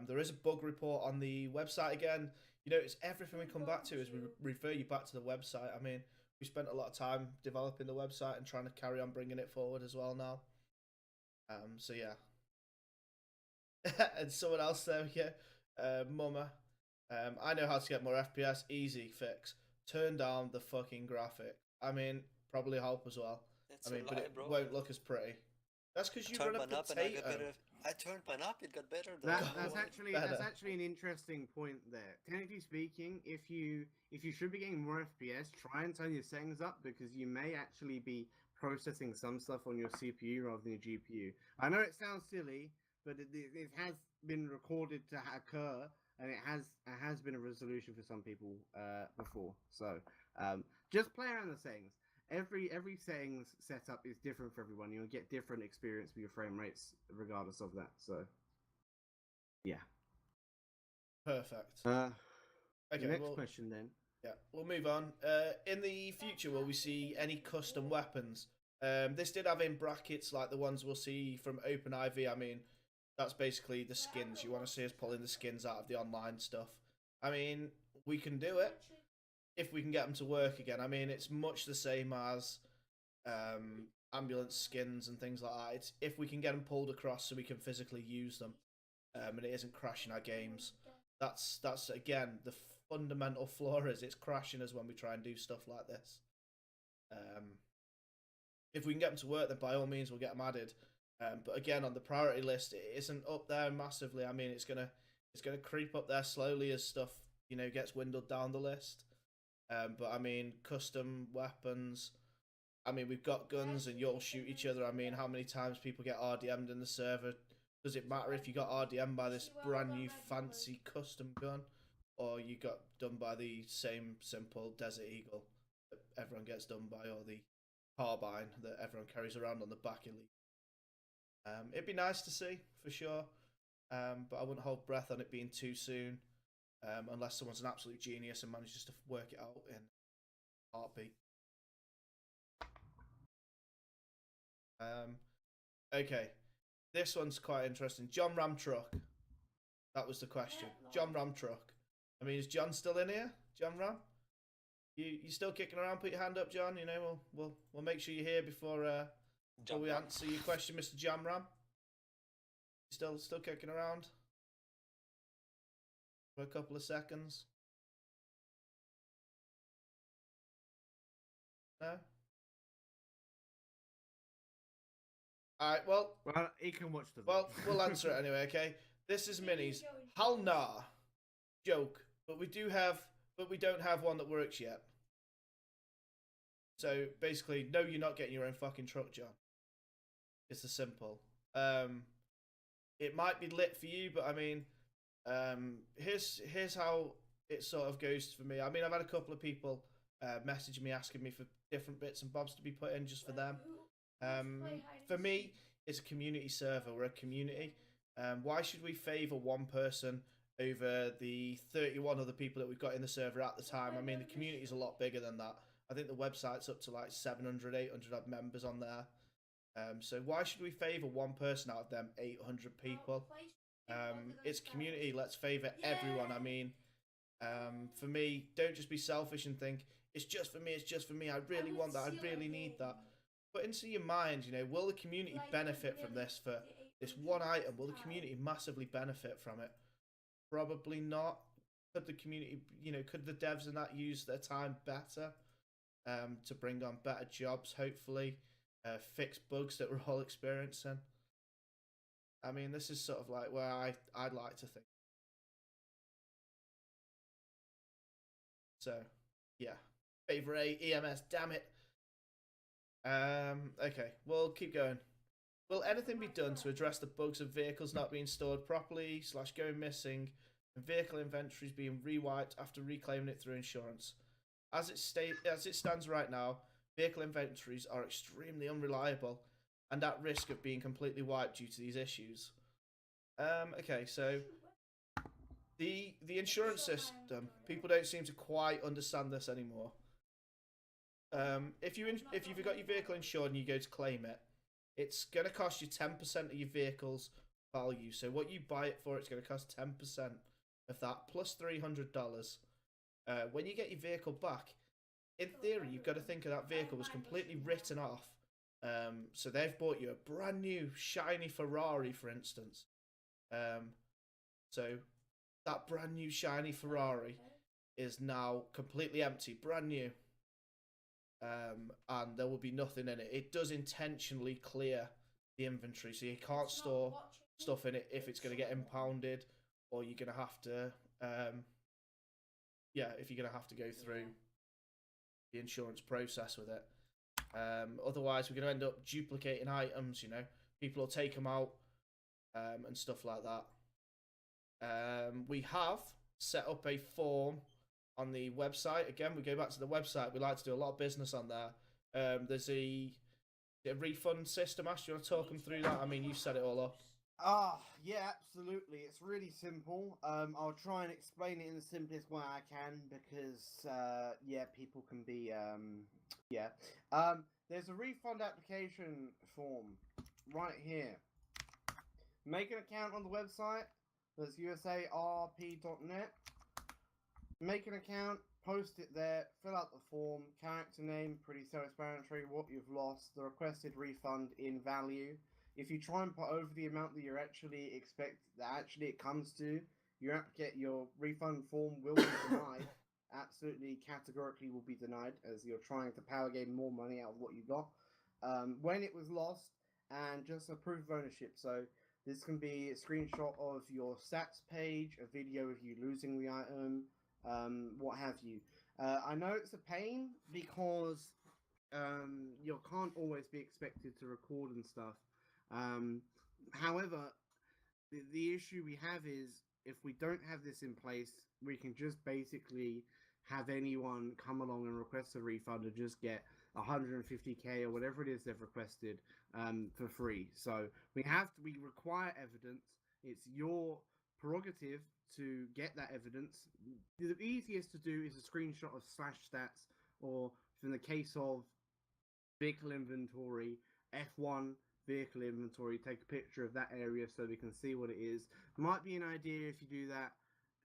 There is a bug report on the website again. You know, it's everything we come back to is we refer you back to the website. I mean, we spent a lot of time developing the website and trying to carry on bringing it forward as well now. So yeah. And someone else there, yeah. Mama, I know how to get more FPS. Easy fix. Turn down the fucking graphic. I mean, probably help as well. That's I mean, a but lie, it bro. won't look as pretty. That's because you I run turned a mine up and I got potato. better. I turned mine up. It got better. Though. That's better. actually an interesting point there. Technically speaking, if you should be getting more FPS, try and turn your settings up, because you may actually be processing some stuff on your CPU rather than your GPU. I know it sounds silly, but it has been recorded to occur, and it has been a resolution for some people before. So just play around the settings. Every settings setup is different for everyone. You'll get different experience with your frame rates regardless of that. So yeah. Perfect. Okay, next question then. Yeah, we'll move on. In the future, will we see any custom weapons? This did have in brackets like the ones we'll see from OpenIV. I mean, that's basically the skins. You want to see us pulling the skins out of the online stuff. I mean, we can do it if we can get them to work again. I mean, it's much the same as ambulance skins and things like that. It's if we can get them pulled across so we can physically use them, and it isn't crashing our games. That's again the fundamental flaw is it's crashing us when we try and do stuff like this. If we can get them to work, then by all means we'll get them added. But again, on the priority list, it isn't up there massively. I mean, it's gonna creep up there slowly as stuff gets windowed down the list. But I mean, custom weapons. I mean, we've got guns and you'll shoot each other. I mean, how many times people get RDM'd in the server? Does it matter if you got RDM'd by this brand new fancy custom gun, or you got done by the same simple Desert Eagle that everyone gets done by, or the carbine that everyone carries around on the back elite? It'd be nice to see for sure, but I wouldn't hold breath on it being too soon, unless someone's an absolute genius and manages to work it out in a heartbeat. Okay, this one's quite interesting. John Ram Truck. That was the question. John Ram Truck. I mean, is John still in here? John Ram? You still kicking around? Put your hand up, John. You know, we'll make sure you're here before we answer your question, Mr. Jam Ram. Still kicking around for a couple of seconds. No. All right. Well, he can watch the. Well, we'll answer it anyway. Okay. This is Minis. Hell nah. Joke. But we don't have one that works yet. So basically, no, you're not getting your own fucking truck, John. It's as simple. It might be lit for you, but I mean, here's how it sort of goes for me. I mean, I've had a couple of people message me asking me for different bits and bobs to be put in just for them. For me, it's a community server. We're a community. Why should we favour one person over the 31 other people that we've got in the server at the time? I mean, the community is a lot bigger than that. I think the website's up to like 700, 800 odd members on there. So why should we favour one person out of them 800 people? It's community. Let's favour everyone. I mean, for me, don't just be selfish and think it's just for me. It's just for me. I really want that. I really need that. Put into your mind, will the community benefit from this for this one item? Will the community massively benefit from it? Probably not. Could the community, could the devs and that use their time better to bring on better jobs, hopefully, fix bugs that we're all experiencing? I mean, this is sort of like where I'd like to think. So, yeah. Favor A, EMS, damn it. Okay, we'll keep going. Will anything be done to address the bugs of vehicles not being stored properly / going missing and vehicle inventories being rewiped after reclaiming it through insurance? As it stands right now, vehicle inventories are extremely unreliable and at risk of being completely wiped due to these issues. Okay, so the insurance system, people don't seem to quite understand this anymore. If you've got your vehicle insured and you go to claim it, it's going to cost you 10% of your vehicle's value. So what you buy it for, it's going to cost 10% of that plus $300. When you get your vehicle back, in theory, you've got to think of that vehicle was completely written off. So they've bought you a brand new shiny Ferrari, for instance. So that brand new shiny Ferrari is now completely empty, brand new. And there will be nothing in it. It does intentionally clear the inventory, so you can't store stuff in it if it's going to get impounded, or you're going to have to, if you're going to have to go through the insurance process with it. Otherwise, we're going to end up duplicating items. People will take them out and stuff like that. We have set up a form on the website. Again, we go back to the website. We like to do a lot of business on there. There's a refund system. Ash, do you want to talk them through that? I mean, you set it all up. Yeah, absolutely. It's really simple. I'll try and explain it in the simplest way I can because, people can be, there's a refund application form right here. Make an account on the website. There's USARRP.net. Make an account, post it there, fill out the form, character name, pretty self-explanatory, what you've lost, the requested refund in value. If you try and put over the amount that you're actually it comes to, your refund form will be denied. Absolutely, categorically will be denied, as you're trying to power game more money out of what you got. When it was lost, and just a proof of ownership. So this can be a screenshot of your stats page, a video of you losing the item, what have you. I know it's a pain because you can't always be expected to record and stuff. However, the issue we have is if we don't have this in place, we can just basically have anyone come along and request a refund and just get 150k or whatever it is they've requested for free. So we require evidence. It's your prerogative to get that evidence. The easiest to do is a screenshot of /stats, or in the case of vehicle inventory, F1 vehicle inventory, take a picture of that area so we can see what it is. Might be an idea if you do that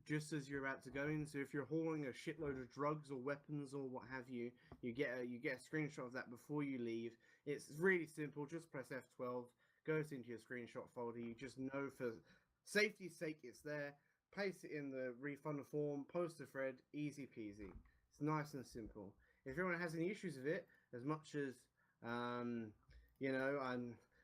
just as you're about to go in. So if you're hauling a shitload of drugs or weapons or what have you, you get a screenshot of that before you leave. It's really simple. Just press F12, goes into your screenshot folder. You just know for safety's sake it's there. Place it in the refund form, post a thread, easy peasy. It's nice and simple. If anyone has any issues with it, as much as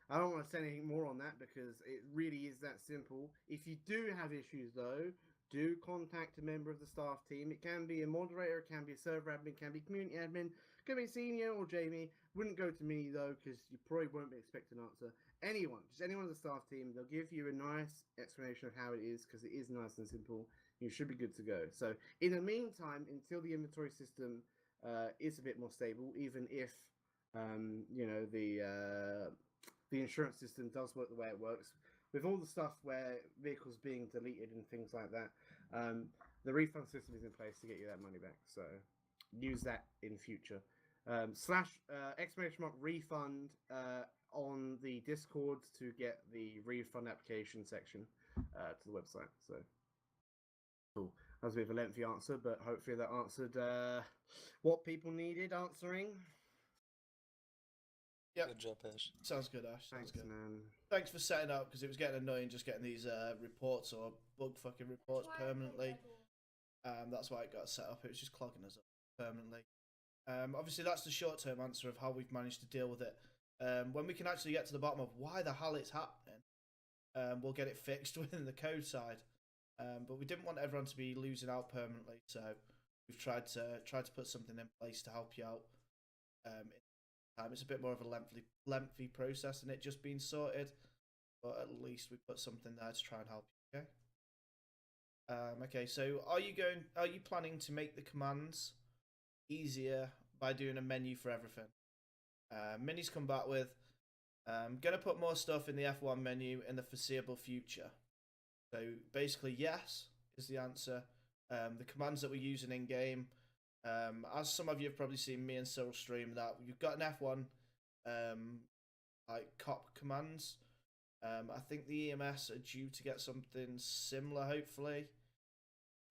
I don't want to say anything more on that because it really is that simple. If you do have issues though, do contact a member of the staff team. It can be a moderator, it can be a server admin, it can be community admin, it can be senior or Jamie. Wouldn't go to me though because you probably won't be expecting an answer. Just anyone on the staff team, they'll give you a nice explanation of how it is because it is nice and simple. You should be good to go. So in the meantime, until the inventory system is a bit more stable, even if the insurance system does work the way it works, with all the stuff where vehicles being deleted and things like that, the refund system is in place to get you that money back. So use that in future. !refund on the Discord to get the refund application section to the website. So cool. That was a bit of a lengthy answer, but hopefully that answered what people needed answering. Yep. Good job, Ash. Sounds good, Ash. Sounds Thanks, good. man. Thanks for setting up because it was getting annoying just getting these reports or bug fucking reports permanently. That's why it got set up. It was just clogging us up permanently. Obviously, that's the short-term answer of how we've managed to deal with it. When we can actually get to the bottom of why the hell it's happening, we'll get it fixed within the code side. But we didn't want everyone to be losing out permanently, so we've tried to put something in place to help you out. In time, it's a bit more of a lengthy process than it just being sorted, but at least we put something there to try and help you. Okay. Okay. So are you planning to make the commands easier by doing a menu for everything? Minnie's come back with, gonna put more stuff in the F1 menu in the foreseeable future. So basically, yes is the answer. The commands that we're using in game, as some of you have probably seen me and Cyril stream, that you've got an F1 like cop commands. I think the EMS are due to get something similar, hopefully.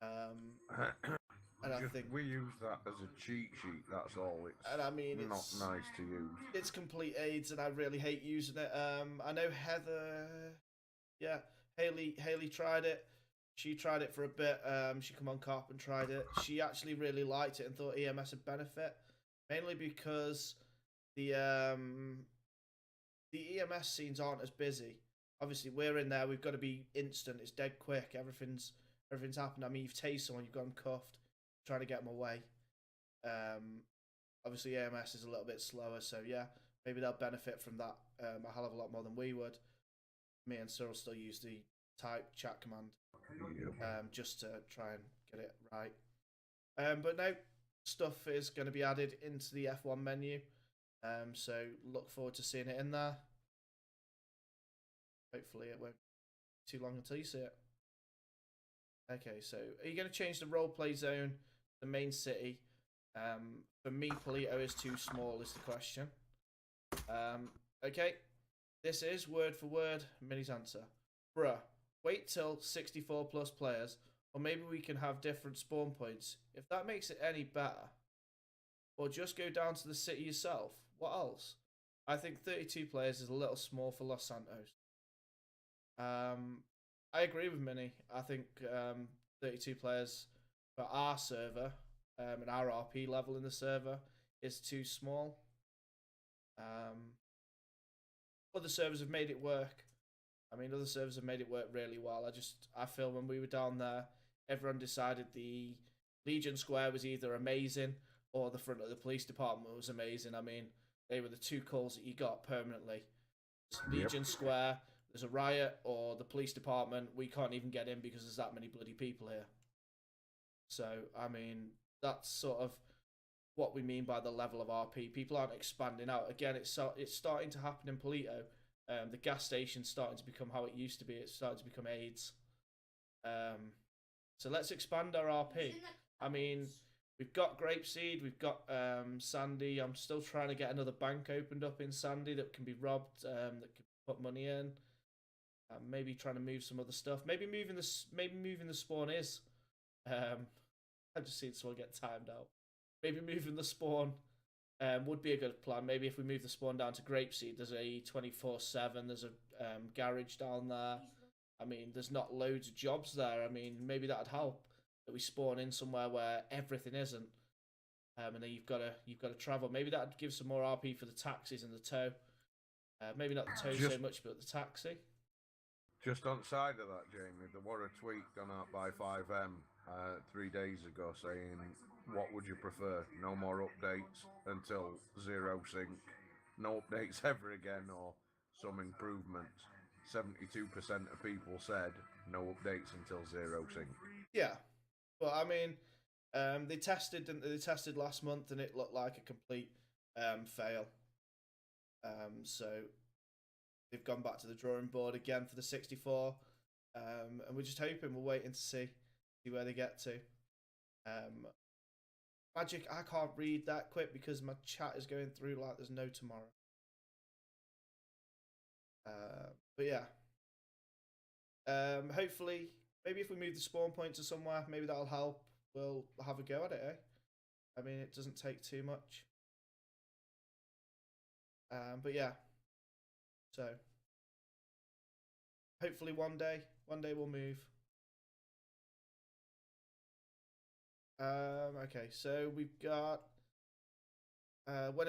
And I think we use that as a cheat sheet. That's all. It's and I mean not it's nice to use. It's complete AIDS, and I really hate using it. I know Haley tried it. She tried it for a bit. She come on cop and tried it. She actually really liked it and thought EMS would benefit, mainly because the EMS scenes aren't as busy. Obviously, we're in there. We've got to be instant. It's dead quick. Everything's happened. I mean, you've tased someone, you've got them cuffed, trying to get them away. Obviously, AMS is a little bit slower, so yeah, maybe they'll benefit from that a hell of a lot more than we would. Me and Cyril still use the type chat command, just to try and get it right. But no, stuff is going to be added into the F1 menu, so look forward to seeing it in there. Hopefully it won't be too long until you see it. Okay, so are you going to change the roleplay zone to the main city? For me, Polito is too small is the question. Okay, this is word for word Minnie's answer. Bruh, wait till 64 plus players, or maybe we can have different spawn points, if that makes it any better. Or just go down to the city yourself. What else? I think 32 players is a little small for Los Santos. I agree with Minnie. I think 32 players for our server and our RP level in the server is too small. Other servers have made it work. I mean, other servers have made it work really well. I feel when we were down there, everyone decided the Legion Square was either amazing or the front of the police department was amazing. I mean, they were the two calls that you got permanently. Legion Square, there's a riot, or the police department, we can't even get in because there's that many bloody people here. So, I mean, that's sort of what we mean by the level of RP. People aren't expanding out. Again, it's starting to happen in Polito. The gas station's starting to become how it used to be. It's starting to become AIDS. So let's expand our RP. I mean, we've got Grapeseed, we've got Sandy. I'm still trying to get another bank opened up in Sandy that can be robbed, that can put money in. Maybe trying to move some other stuff. Maybe moving the spawn is. I've just seen someone get timed out. Maybe moving the spawn would be a good plan. Maybe if we move the spawn down to Grapeseed, there's a 24/7. There's a garage down there. I mean, there's not loads of jobs there. I mean, maybe that'd help that we spawn in somewhere where everything isn't, and then you've got to travel. Maybe that'd give some more RP for the taxis and the tow. Maybe not the tow so much, but the taxi. Just on side of that, Jamie, there was a tweet gone out by 5M 3 days ago saying, what would you prefer? No more updates until zero sync, no updates ever again, or some improvements. 72% of people said no updates until zero sync. Yeah, but I mean, they tested last month and it looked like a complete fail. So they've gone back to the drawing board again for the 64, and we're just hoping. We're waiting to see where they get to. Magic, I can't read that quick because my chat is going through like there's no tomorrow. But yeah, hopefully, maybe if we move the spawn point to somewhere, maybe that'll help. We'll have a go at it, eh? I mean, it doesn't take too much. But yeah, so hopefully one day we'll move. Okay, so we've got. When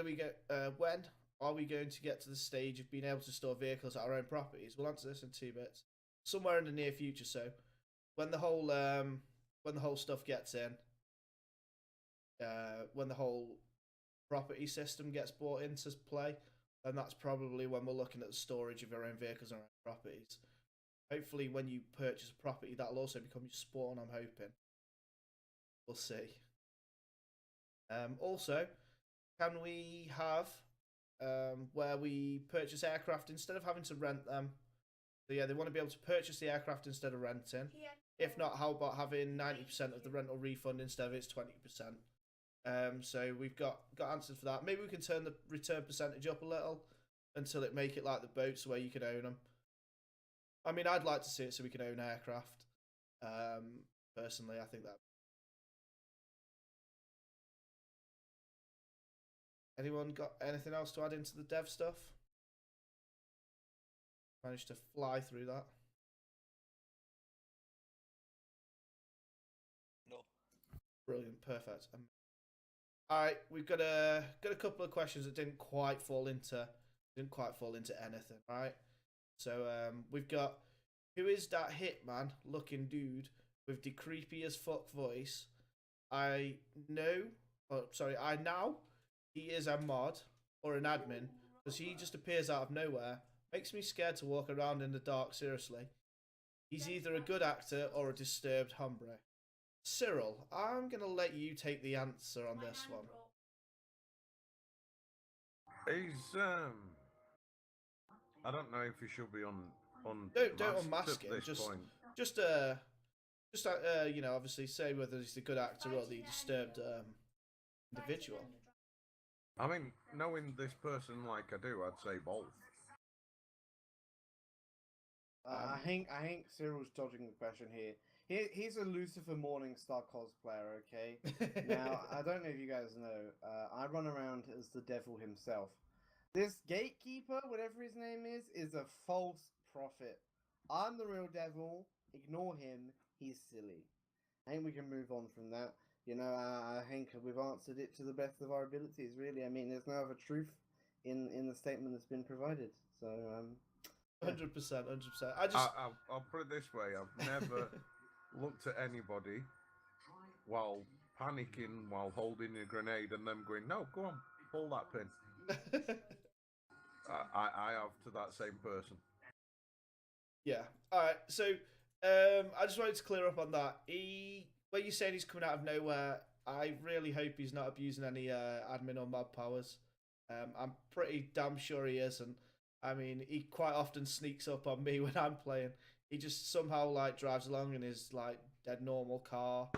are we going to get to the stage of being able to store vehicles at our own properties? We'll answer this in 2 bits. Somewhere in the near future. So when the whole stuff gets in, when the whole property system gets brought into play, then that's probably when we're looking at the storage of your own vehicles and own properties. Hopefully, when you purchase a property, that'll also become your spawn. I'm hoping. We'll see. Also, can we have where we purchase aircraft instead of having to rent them? So yeah, they want to be able to purchase the aircraft instead of renting. If not, how about having 90% of the rental refund instead of its 20%? So we've got answers for that. Maybe we can turn the return percentage up a little until it make it like the boats where you can own them. I mean, I'd like to see it so we can own aircraft. Personally, I think that. Anyone got anything else to add into the dev stuff? Managed to fly through that. No. Brilliant, perfect. All right, we've got a couple of questions that didn't quite fall into anything. All right, so we've got, who is that hitman looking dude with the creepy as fuck voice? I know he is a mod or an admin because he just appears out of nowhere. Makes me scared to walk around in the dark. Seriously, he's either a good actor or a disturbed hombre. Cyril, I'm going to let you take the answer on this one. He's I don't know if he should be on Don't unmask him. Just you know, obviously say whether he's the good actor or the disturbed individual. I mean, knowing this person like I do, I'd say both. I think Cyril's dodging the question here. He's a Lucifer Morningstar cosplayer, okay? Now, I don't know if you guys know, I run around as the devil himself. This gatekeeper, whatever his name is a false prophet. I'm the real devil. Ignore him. He's silly. I think we can move on from that. You know, I think we've answered it to the best of our abilities, really. I mean, there's no other truth in the statement that's been provided. So, 100%, 100%. I'll put it this way: I've never looked at anybody while panicking, while holding a grenade, and them going, "No, go on, pull that pin." I have to that same person. Yeah. All right. So, I just wanted to clear up on that. When you're saying he's coming out of nowhere, I really hope he's not abusing any admin or mod powers. I'm pretty damn sure he isn't. I mean, he quite often sneaks up on me when I'm playing. He just somehow like drives along in his like dead normal car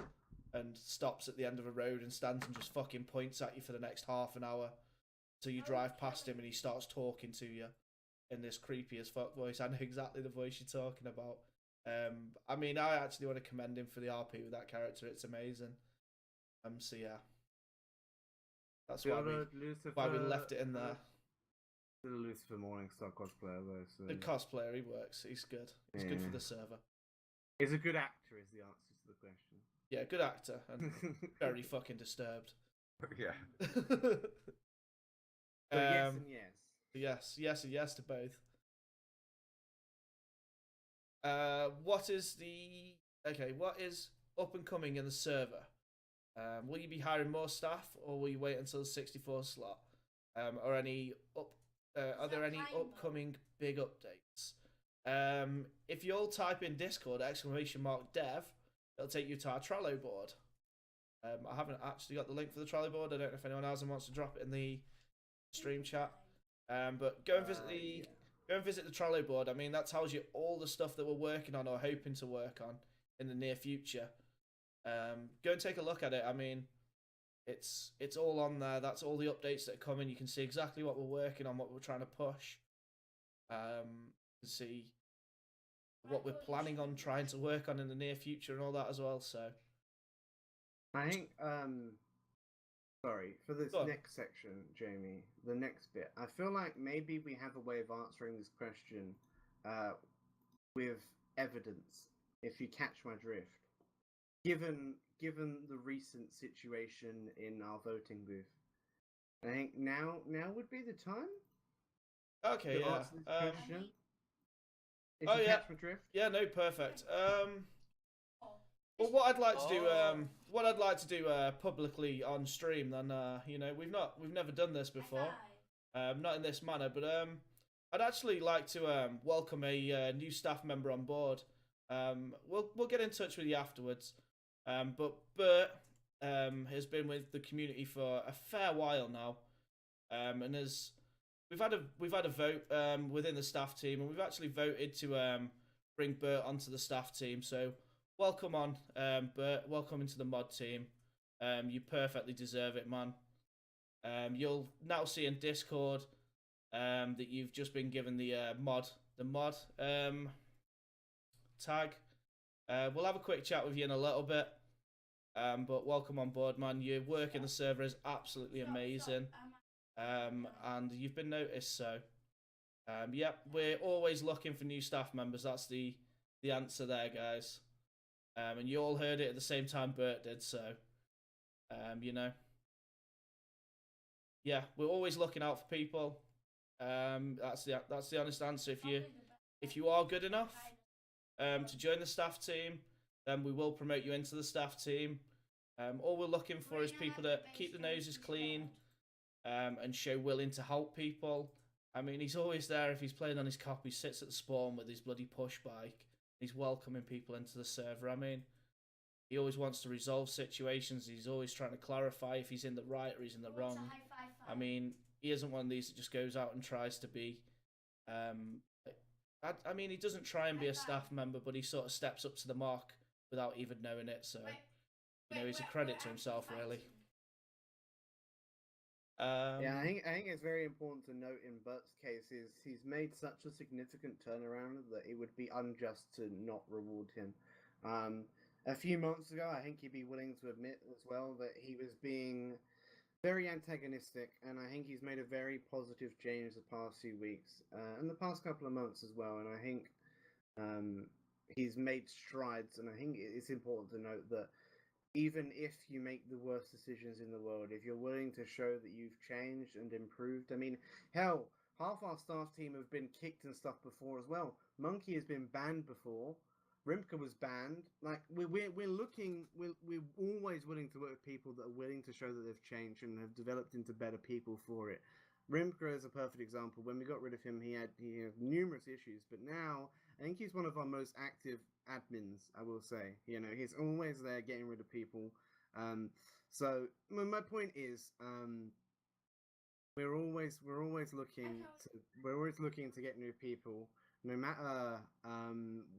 and stops at the end of a road and stands and just fucking points at you for the next half an hour. So you drive past him and he starts talking to you in this creepy as fuck voice. I know exactly the voice you're talking about. I mean, I actually want to commend him for the RP with that character. It's amazing. So yeah, that's why we left it in there. The Lucifer Morningstar cosplayer though. So. The cosplayer, he works. He's good. He's good for the server. He's a good actor, is the answer to the question. Yeah, good actor and very fucking disturbed. Yeah. Yes and yes. Yes and yes to both. What is up and coming in the server? Will you be hiring more staff, or will you wait until the 64 slot? Or are there any upcoming big updates? If you all type in Discord !dev, it'll take you to our Trello board. I haven't actually got the link for the Trello board. I don't know if anyone else wants to drop it in the stream chat. But go and visit the Trello board. I mean, that tells you all the stuff that we're working on or hoping to work on in the near future. Go and take a look at it. I mean, it's all on there. That's all the updates that are coming. You can see exactly what we're working on, what we're trying to push. You can see what we're planning on trying to work on in the near future and all that as well. So I think sorry for this next section, Jamie, the next bit, I feel like maybe we have a way of answering this question with evidence, if you catch my drift, given the recent situation in our voting booth. I think now would be the time. Okay, yeah. Answer this question. If Oh you yeah, catch my drift. yeah, no, perfect. Well, what I'd like to do, Oh. publicly on stream, then, we've never done this before, not in this manner, but I'd actually like to welcome a new staff member on board. We'll get in touch with you afterwards. But Bert has been with the community for a fair while now, and we've had a vote within the staff team, and we've actually voted to bring Bert onto the staff team. So welcome on, Bert. Welcome into the mod team. You perfectly deserve it, man. You'll now see in Discord that you've just been given the mod tag. We'll have a quick chat with you in a little bit. But welcome on board, man. Your work in the server is absolutely amazing. And you've been noticed, so yep, we're always looking for new staff members. That's the answer there, guys. And you all heard it at the same time Bert did, so yeah, we're always looking out for people. That's the honest answer. If you are good enough to join the staff team, then we will promote you into the staff team. All we're looking for is people that keep the noses clean and show willing to help people. I mean, he's always there if he's playing on his cop. He sits at the spawn with his bloody push bike. He's welcoming people into the server. I mean, he always wants to resolve situations. He's always trying to clarify if he's in the right or he's in the wrong. I mean, he isn't one of these that just goes out and tries to be... I mean, he doesn't try and be a staff member, but he sort of steps up to the mark without even knowing it. So, he's a credit to himself, really. Yeah, I think it's very important to note in Bert's case is he's made such a significant turnaround that it would be unjust to not reward him. A few months ago, I think he'd be willing to admit as well that he was being very antagonistic, and I think he's made a very positive change the past few weeks and the past couple of months as well. And I think he's made strides, and I think it's important to note that even if you make the worst decisions in the world, if you're willing to show that you've changed and improved, I mean, hell, half our staff team have been kicked and stuff before as well. Monkey has been banned before. Rimka was banned. Like we're always willing to work with people that are willing to show that they've changed and have developed into better people for it. Rimka is a perfect example. When we got rid of him, he had numerous issues, but now I think he's one of our most active admins, I will say. He's always there getting rid of people. So my point is, we're always looking to get new people, no matter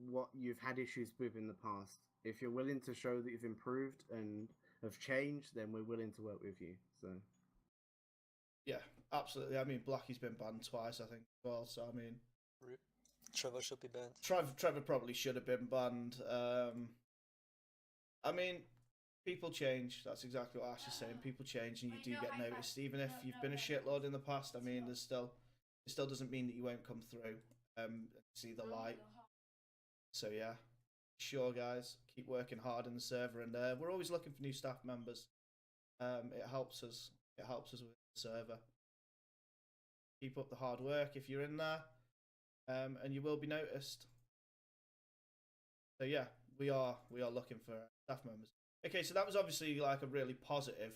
what you've had issues with in the past. If you're willing to show that you've improved and have changed, then we're willing to work with you. So yeah, absolutely. I mean, Blackie's been banned twice, I think, as well. So I mean, Trevor should be banned. Trevor probably should have been banned. I mean, people change. That's exactly what Ash is saying. People change, and you do get noticed. Even if you've been a shitlord in the past, I mean, it still doesn't mean that you won't come through. See the light. So yeah, sure, guys, keep working hard in the server, and we're always looking for new staff members. It helps us. It helps us with the server. Keep up the hard work if you're in there. And you will be noticed. So yeah, we are looking for staff members. Okay, so that was obviously like a really positive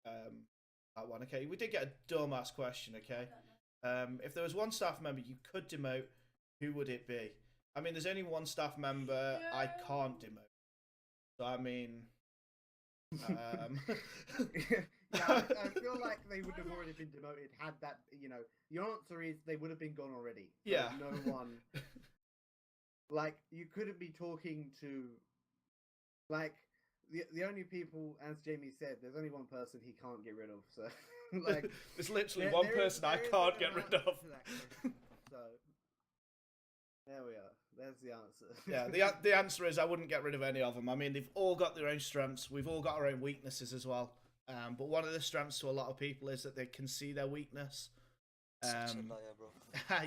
that one. Okay, we did get a dumbass question. Okay, if there was one staff member you could demote, who would it be? I mean, there's only one staff member I can't demote. So I mean, yeah, I feel like they would have already been demoted had that. The answer is they would have been gone already. Yeah. No one. Like, you couldn't be talking to, like, the only people, as Jamie said, there's only one person he can't get rid of. So, like, there's literally one person I can't get rid of. So, there we are. There's the answer. Yeah, the answer is I wouldn't get rid of any of them. I mean, they've all got their own strengths. We've all got our own weaknesses as well. But one of the strengths to a lot of people is that they can see their weakness. Such a liar, bro.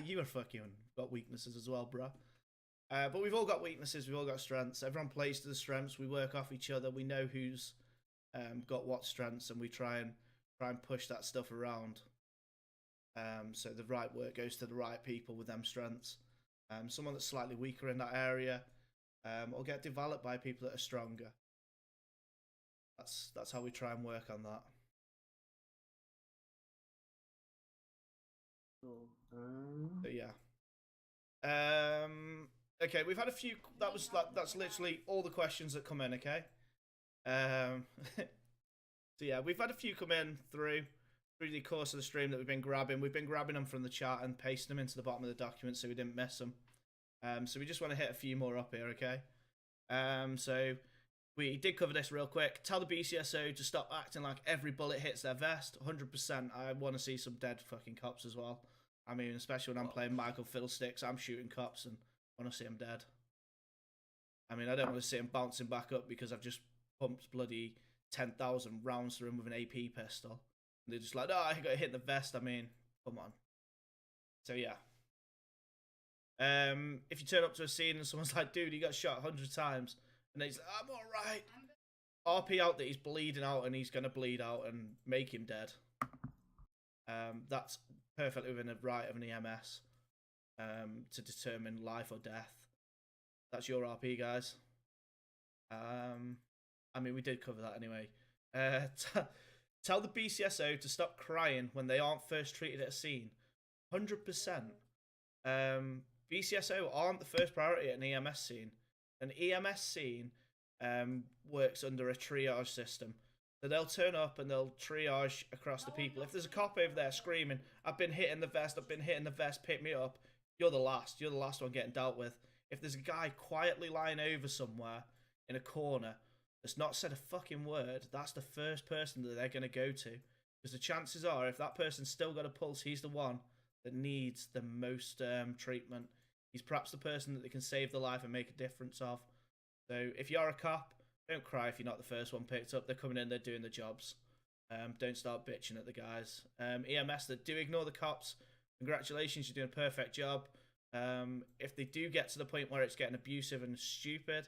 You are fucking got weaknesses as well, bro. But we've all got weaknesses. We've all got strengths. Everyone plays to the strengths. We work off each other. We know who's got what strengths, and we try and push that stuff around. So the right work goes to the right people with them strengths. Someone that's slightly weaker in that area, or get developed by people that are stronger. That's how we try and work on that. So yeah. Okay, we've had a few. That's literally all the questions that come in. Okay. So yeah, we've had a few come in through the course of the stream that we've been grabbing. We've been grabbing them from the chat and pasting them into the bottom of the document so we didn't miss them. So we just want to hit a few more up here. Okay. So we did cover this real quick. Tell the BCSO to stop acting like every bullet hits their vest. 100%. I want to see some dead fucking cops as well. I mean, especially when I'm playing Michael Fiddlesticks, I'm shooting cops and I want to see them dead. I mean, I don't want to see them bouncing back up because I've just pumped bloody 10,000 rounds through them with an AP pistol. And they're just like, oh, I got hit in the vest. I mean, come on. So, yeah. If you turn up to a scene and someone's like, dude, he got shot 100 times. And he's like, I'm alright. RP out that he's bleeding out and he's going to bleed out and make him dead. That's perfectly within the right of an EMS to determine life or death. That's your RP, guys. I mean, we did cover that anyway. Tell the BCSO to stop crying when they aren't first treated at a scene. 100%. BCSO aren't the first priority at an EMS scene. An EMS scene works under a triage system. So they'll turn up and they'll triage across the people. If there's a cop over there screaming, I've been hit in the vest, I've been hit in the vest, pick me up, you're the last. You're the last one getting dealt with. If there's a guy quietly lying over somewhere in a corner that's not said a fucking word, that's the first person that they're going to go to. Because the chances are, if that person's still got a pulse, he's the one that needs the most treatment. He's perhaps the person that they can save the life and make a difference of. So if you're a cop, don't cry if you're not the first one picked up. They're coming in, they're doing the jobs. Don't start bitching at the guys. EMS that do ignore the cops, congratulations, you're doing a perfect job. If they do get to the point where it's getting abusive and stupid,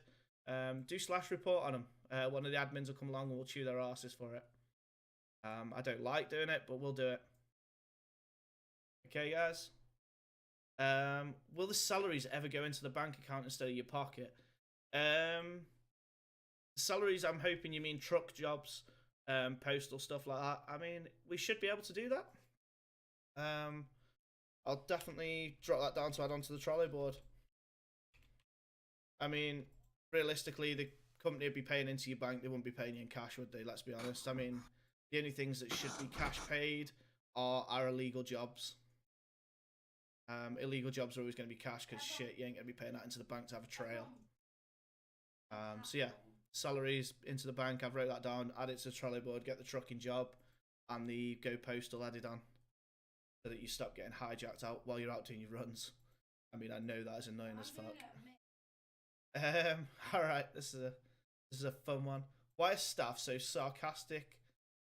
do slash report on them. One of the admins will come along and we'll chew their asses for it. I don't like doing it, but we'll do it. Okay, guys? Will the salaries ever go into the bank account instead of your pocket? Salaries, I'm hoping you mean truck jobs, postal stuff like that. I mean, we should be able to do that. I'll definitely drop that down to add onto the trolley board. I mean, realistically, the company would be paying into your bank. They wouldn't be paying you in cash, would they? Let's be honest. I mean, the only things that should be cash paid are our illegal jobs. Illegal jobs are always going to be cash because shit, you ain't going to be paying that into the bank to have a trail. So yeah, salaries into the bank. I've wrote that down. Add it to the trolley board. Get the trucking job and the go postal added on, so that you stop getting hijacked out while you're out doing your runs. I mean, I know that is annoying as fuck. All right, this is a fun one. Why is staff so sarcastic?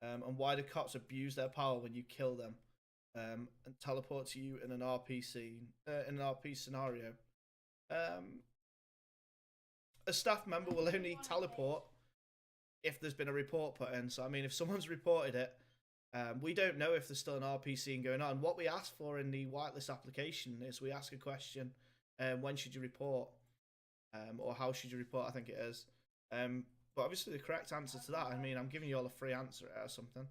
And why do cops abuse their power when you kill them? And teleport to you in an RP scene, in an RP scenario. A staff member will only teleport if there's been a report put in. So I mean, if someone's reported it, we don't know if there's still an RP scene going on. What we ask for in the whitelist application is we ask a question: when should you report, or how should you report? I think it is. But obviously, the correct answer to that, I mean, I'm giving you all a free answer or something.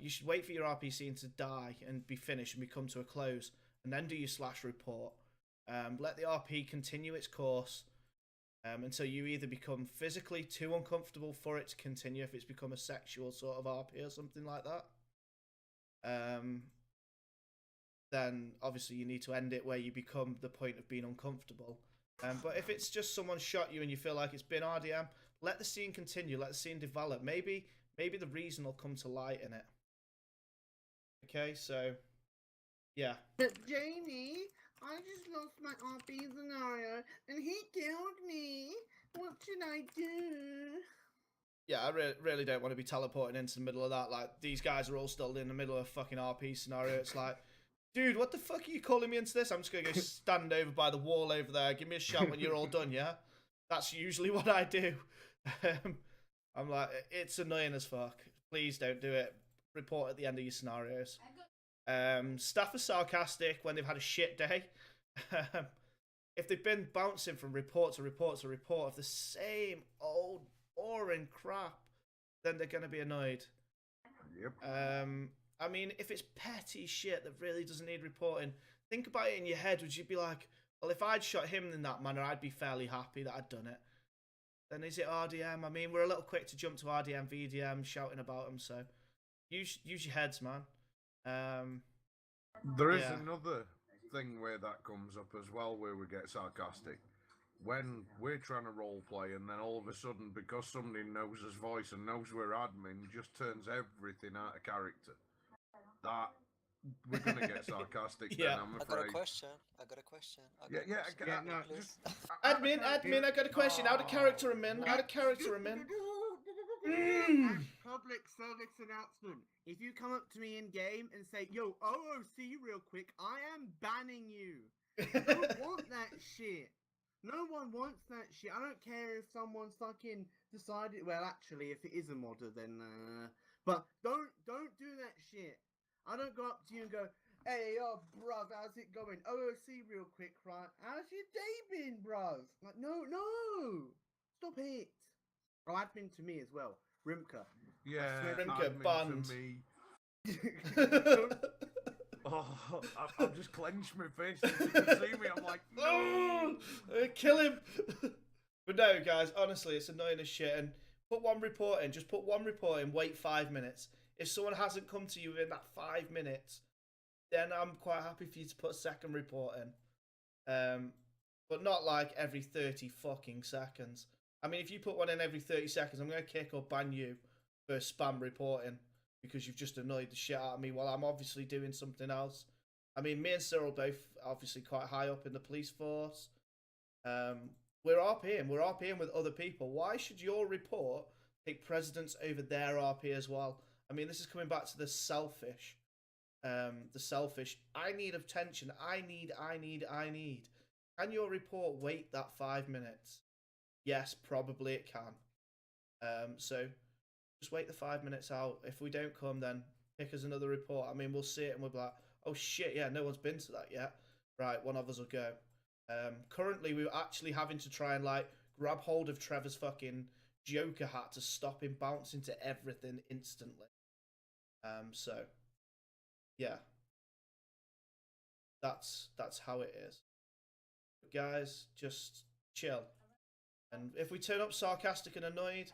You should wait for your RP scene to die and be finished and be come to a close, and then do your slash report. Let the RP continue its course until you either become physically too uncomfortable for it to continue, if it's become a sexual sort of RP or something like that. Then obviously you need to end it where you become the point of being uncomfortable. But if it's just someone shot you and you feel like it's been RDM, let the scene continue, let the scene develop. Maybe the reason will come to light in it. Okay, so yeah. But Jamie, I just lost my RP scenario and he killed me. What should I do? Yeah, I really don't want to be teleporting into the middle of that. Like, these guys are all still in the middle of a fucking RP scenario. It's like, dude, what the fuck are you calling me into this? I'm just going to go stand over by the wall over there. Give me a shot when you're all done, yeah? That's usually what I do. I'm like, it's annoying as fuck. Please don't do it. Report at the end of your scenarios. Staff are sarcastic when they've had a shit day. if they've been bouncing from report to report to report of the same old boring crap, then they're going to be annoyed. Yep. I mean, if it's petty shit that really doesn't need reporting, think about it in your head. Would you be like, well, if I'd shot him in that manner, I'd be fairly happy that I'd done it. Then is it RDM? I mean, we're a little quick to jump to RDM, VDM, shouting about them, so use your heads, man. There is yeah. another thing where that comes up as well, where we get sarcastic. When we're trying to role play, and then all of a sudden, because somebody knows his voice and knows we're admin, just turns everything out of character. That we're gonna get sarcastic. Yeah. Then I'm I got a afraid. question. I got a question. Just Admin, I got a question. Out of character, admin. Out of character, admin. Public service announcement. If you come up to me in game and say, "Yo, OOC, real quick," I am banning you. I don't want that shit. No one wants that shit. I don't care if someone's fucking decided. Well, actually, if it is a modder, then. But don't do that shit. I don't go up to you and go, "Hey, bruv, how's it going? OOC, real quick, right? How's your day been, bruv?" Like, no, stop it. Oh, admin to me as well. Rimka. yeah, Rimka admin banned. to me. Oh, I've just clenched my fist. If you can see me, I'm like, no. Kill him. But no, guys, honestly, it's annoying as shit. And put one report in. Just put one report in. Wait 5 minutes. If someone hasn't come to you in that 5 minutes, then I'm quite happy for you to put a second report in. But not like every 30 fucking seconds. I mean, if you put one in every 30 seconds, I'm going to kick or ban you for spam reporting because you've just annoyed the shit out of me while I'm obviously doing something else. I mean, me and Cyril both obviously quite high up in the police force. We're RPing. We're RPing with other people. Why should your report take precedence over their RP as well? I mean, this is coming back to the selfish. I need attention. I need. Can your report wait that 5 minutes? Yes, probably it can. So just wait the 5 minutes out. If we don't come, then pick us another report. I mean, we'll see it and we'll be like, oh shit, yeah, no one's been to that yet. Right, one of us will go. Currently, we're actually having to try and like grab hold of Trevor's fucking Joker hat to stop him bouncing to everything instantly. So yeah, that's how it is. But guys, just chill. And if we turn up sarcastic and annoyed,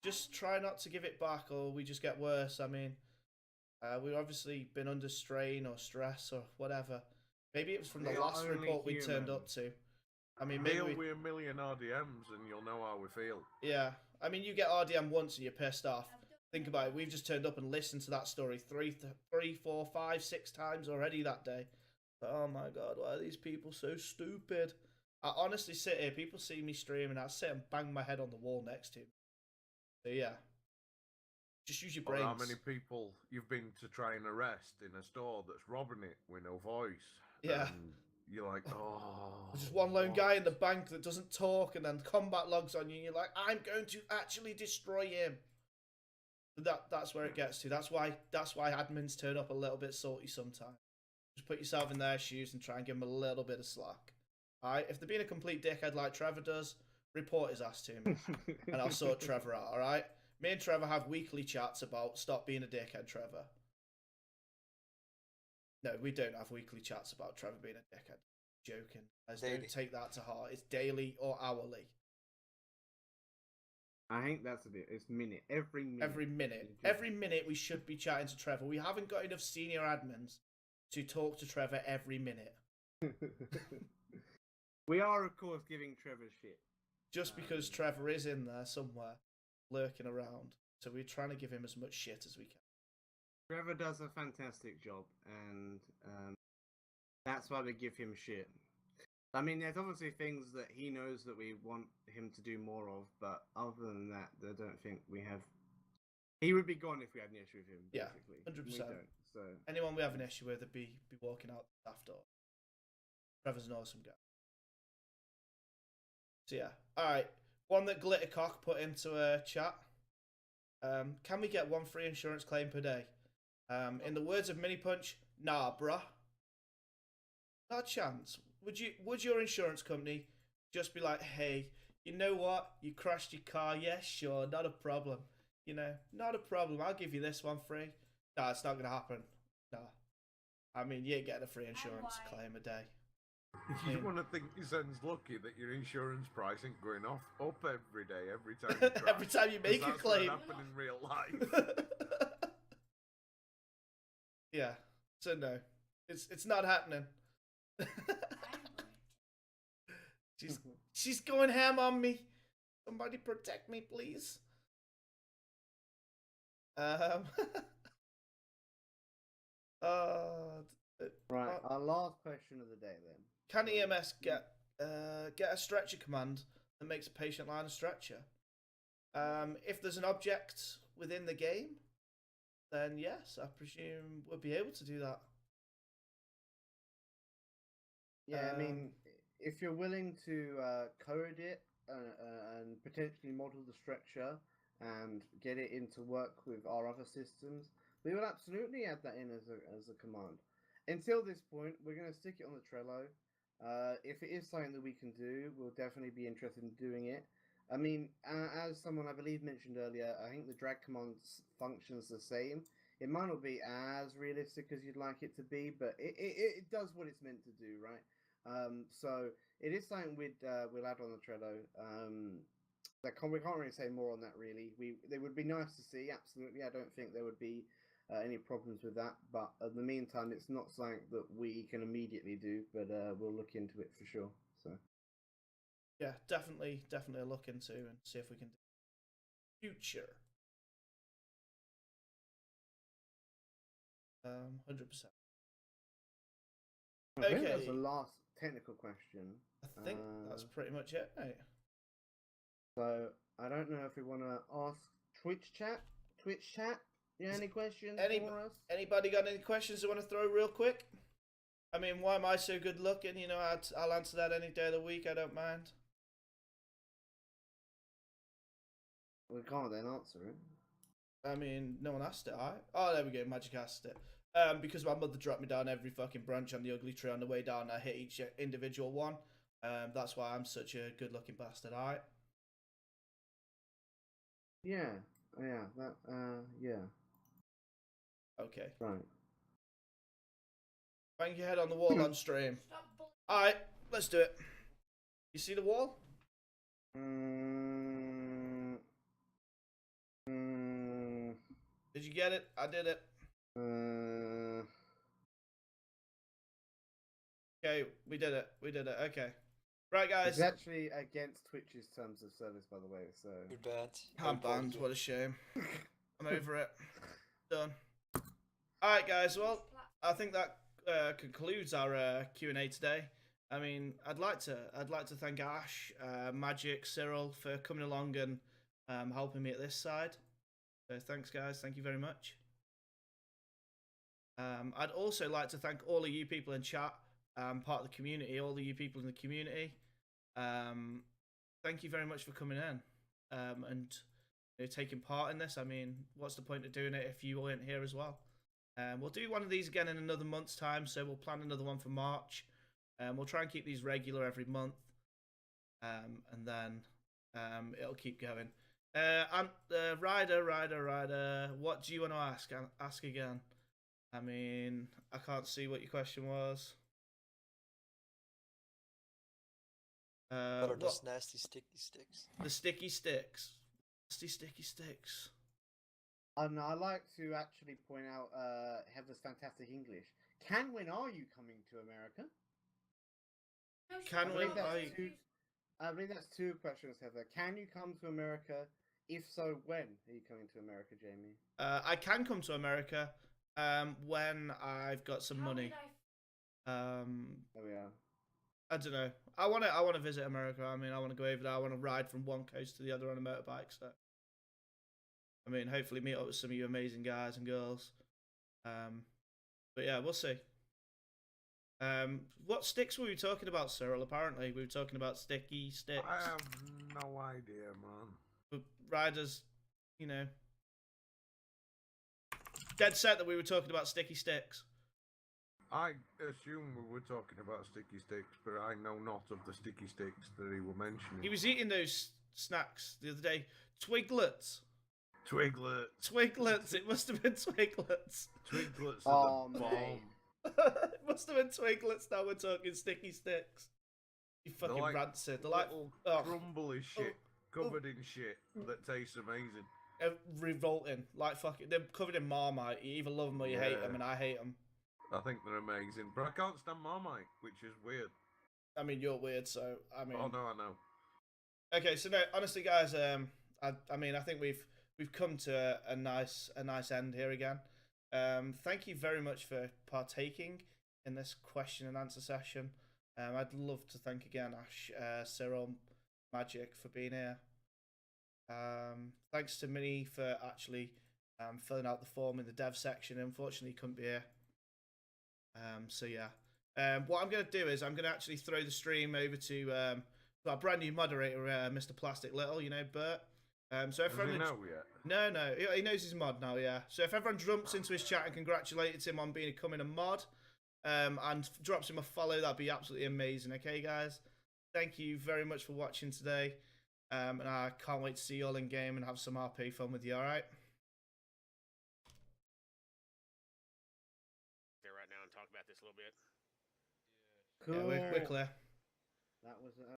just try not to give it back or we just get worse. I mean, we've obviously been under strain or stress or whatever. Maybe it was from the last report we turned up to. I mean, maybe Deal with a million RDMs and you'll know how we feel. Yeah. I mean, you get RDM once and you're pissed off. Think about it. We've just turned up and listened to that story 3, 4, 5, 6 times already that day. Oh my God, why are these people so stupid? I honestly sit here, people see me stream and I sit and bang my head on the wall next to me. So yeah, just use your brains. Or how many people you've been to try and arrest in a store that's robbing it with no voice. Yeah. And you're like, oh. There's just one lone guy in the bank that doesn't talk and then combat logs on you and you're like, I'm going to actually destroy him. That's where it gets to. That's why admins turn up a little bit salty sometimes. Just put yourself in their shoes and try and give them a little bit of slack. Alright, if they're being a complete dickhead like Trevor does, report his ass to me. And I'll sort Trevor out, alright? Me and Trevor have weekly chats about stop being a dickhead, Trevor. No, we don't have weekly chats about Trevor being a dickhead. Joking. Guys, don't take that to heart. It's daily or hourly. I think that's a bit. It's minute. Every minute. Every minute we should be chatting to Trevor. We haven't got enough senior admins to talk to Trevor every minute. We are, of course, giving Trevor shit. Just because Trevor is in there somewhere, lurking around. So we're trying to give him as much shit as we can. Trevor does a fantastic job, and that's why we give him shit. I mean, there's obviously things that he knows that we want him to do more of, but other than that, I don't think we have. He would be gone if we had an issue with him. Basically. Yeah, 100%. We don't, so anyone we have an issue with would be walking out the staff door. Trevor's an awesome guy. So yeah, all right. One that Glittercock put into a chat. Can we get 1 free insurance claim per day? In the words of Mini Punch, nah, bruh. Not a chance. would your insurance company just be like, hey, you know what? You crashed your car. Yeah, sure, not a problem. You know, not a problem. I'll give you this one free. No, it's not gonna happen. No, I mean, you get a free insurance claim a day. You want to think your son's lucky that your insurance price ain't going up every day, every time you crash. Every time you make a claim. That's what happened in real life. Yeah. So no, it's not happening. She's going ham on me. Somebody protect me, please. Right, our last question of the day then. Can EMS get a stretcher command that makes a patient lie on a stretcher? If there's an object within the game, then yes, I presume we'll be able to do that. Yeah, I mean, if you're willing to code it and potentially model the stretcher and get it into work with our other systems, we will absolutely add that in as a command. Until this point, we're going to stick it on the Trello. If it is something that we can do, we'll definitely be interested in doing it. I mean, as someone I believe mentioned earlier, I think the drag command functions the same. It might not be as realistic as you'd like it to be, but it does what it's meant to do, right? So it is something we'll add on the Trello. We can't really say more on that, really. They would be nice to see, absolutely. I don't think there would be any problems with that, but in the meantime, it's not something that we can immediately do, but we'll look into it for sure. So yeah, definitely a look into and see if we can do future. 100%. I think that's the last technical question. I think that's pretty much it, mate. So I don't know if we want to ask Twitch chat. Yeah, any questions for us? Anybody got any questions they want to throw real quick? I mean, why am I so good looking? You know, I'll answer that any day of the week. I don't mind. We can't then answer it. I mean, no one asked it, Oh, there we go. Magic asked it. Because my mother dropped me down every fucking branch on the ugly tree on the way down. I hit each individual one. That's why I'm such a good-looking bastard, Yeah. Yeah. Okay. Right. Bang your head on the wall on stream. Alright, let's do it. You see the wall? Did you get it? I did it. Okay, we did it. Okay. Right, guys. It's actually against Twitch's terms of service, by the way, so... You're bad. I'm banned. What a shame. I'm over it. Done. Alright, guys. Well, I think that concludes our Q&A today. I mean, I'd like to thank Ash, Magic, Cyril for coming along and helping me at this side. So thanks, guys. Thank you very much. I'd also like to thank all of you people in chat, part of the community, all of you people in the community. Thank you very much for coming in and taking part in this. I mean, what's the point of doing it if you weren't here as well? We'll do one of these again in another month's time, so we'll plan another one for March. We'll try and keep these regular every month, and then it'll keep going. Ryder, what do you want to ask? Ask again. I mean, I can't see what your question was. What are those nasty sticky sticks? The sticky sticks. Nasty sticky sticks. And I'd like to actually point out Heather's fantastic English. When are you coming to America? I believe that's two questions, Heather. Can you come to America? If so, when are you coming to America, Jamie? I can come to America when I've got some money. There we are. I don't know. I want to visit America. I mean, I want to go over there. I want to ride from one coast to the other on a motorbike. So, I mean, hopefully meet up with some of you amazing guys and girls. But yeah, we'll see. What sticks were we talking about, Cyril? Apparently, we were talking about sticky sticks. I have no idea, man. But riders, dead set that we were talking about sticky sticks. I assume we were talking about sticky sticks, but I know not of the sticky sticks that he were mentioning. He was eating those snacks the other day. Twiglets. Twiglet. Twiglets. It must have been Twiglets. Twiglets Oh, are the mate. bomb. It must have been Twiglets. Now we're talking sticky sticks. You They're fucking like rancid. They're like little oh, crumbly shit, covered in shit that tastes amazing. revolting. Like fucking, they're covered in Marmite. You either love them or you hate Yeah. them, and I hate them. I think they're amazing, but I can't stand Marmite, which is weird. I mean, you're weird, so I mean. Oh no, I know. Okay, so no, honestly, guys, I mean, I think we've come to a nice end here again. Thank you very much for partaking in this question and answer session. I'd love to thank again Ash, Cyril, Magic for being here. Thanks to Minnie for actually filling out the form in the dev section. Unfortunately, he couldn't be here. So yeah. What I'm going to do is I'm going to actually throw the stream over to our brand new moderator, Mr. Plastic Little, you know, Bert. So Does he everyone, know yet? no, he knows his mod now, yeah. So if everyone jumps into his chat and congratulates him on becoming a mod, and drops him a follow, that'd be absolutely amazing. Okay, guys, thank you very much for watching today, and I can't wait to see you all in game and have some RP fun with you. All right. There right now and talk about this a little bit. Yeah, we're clear. That was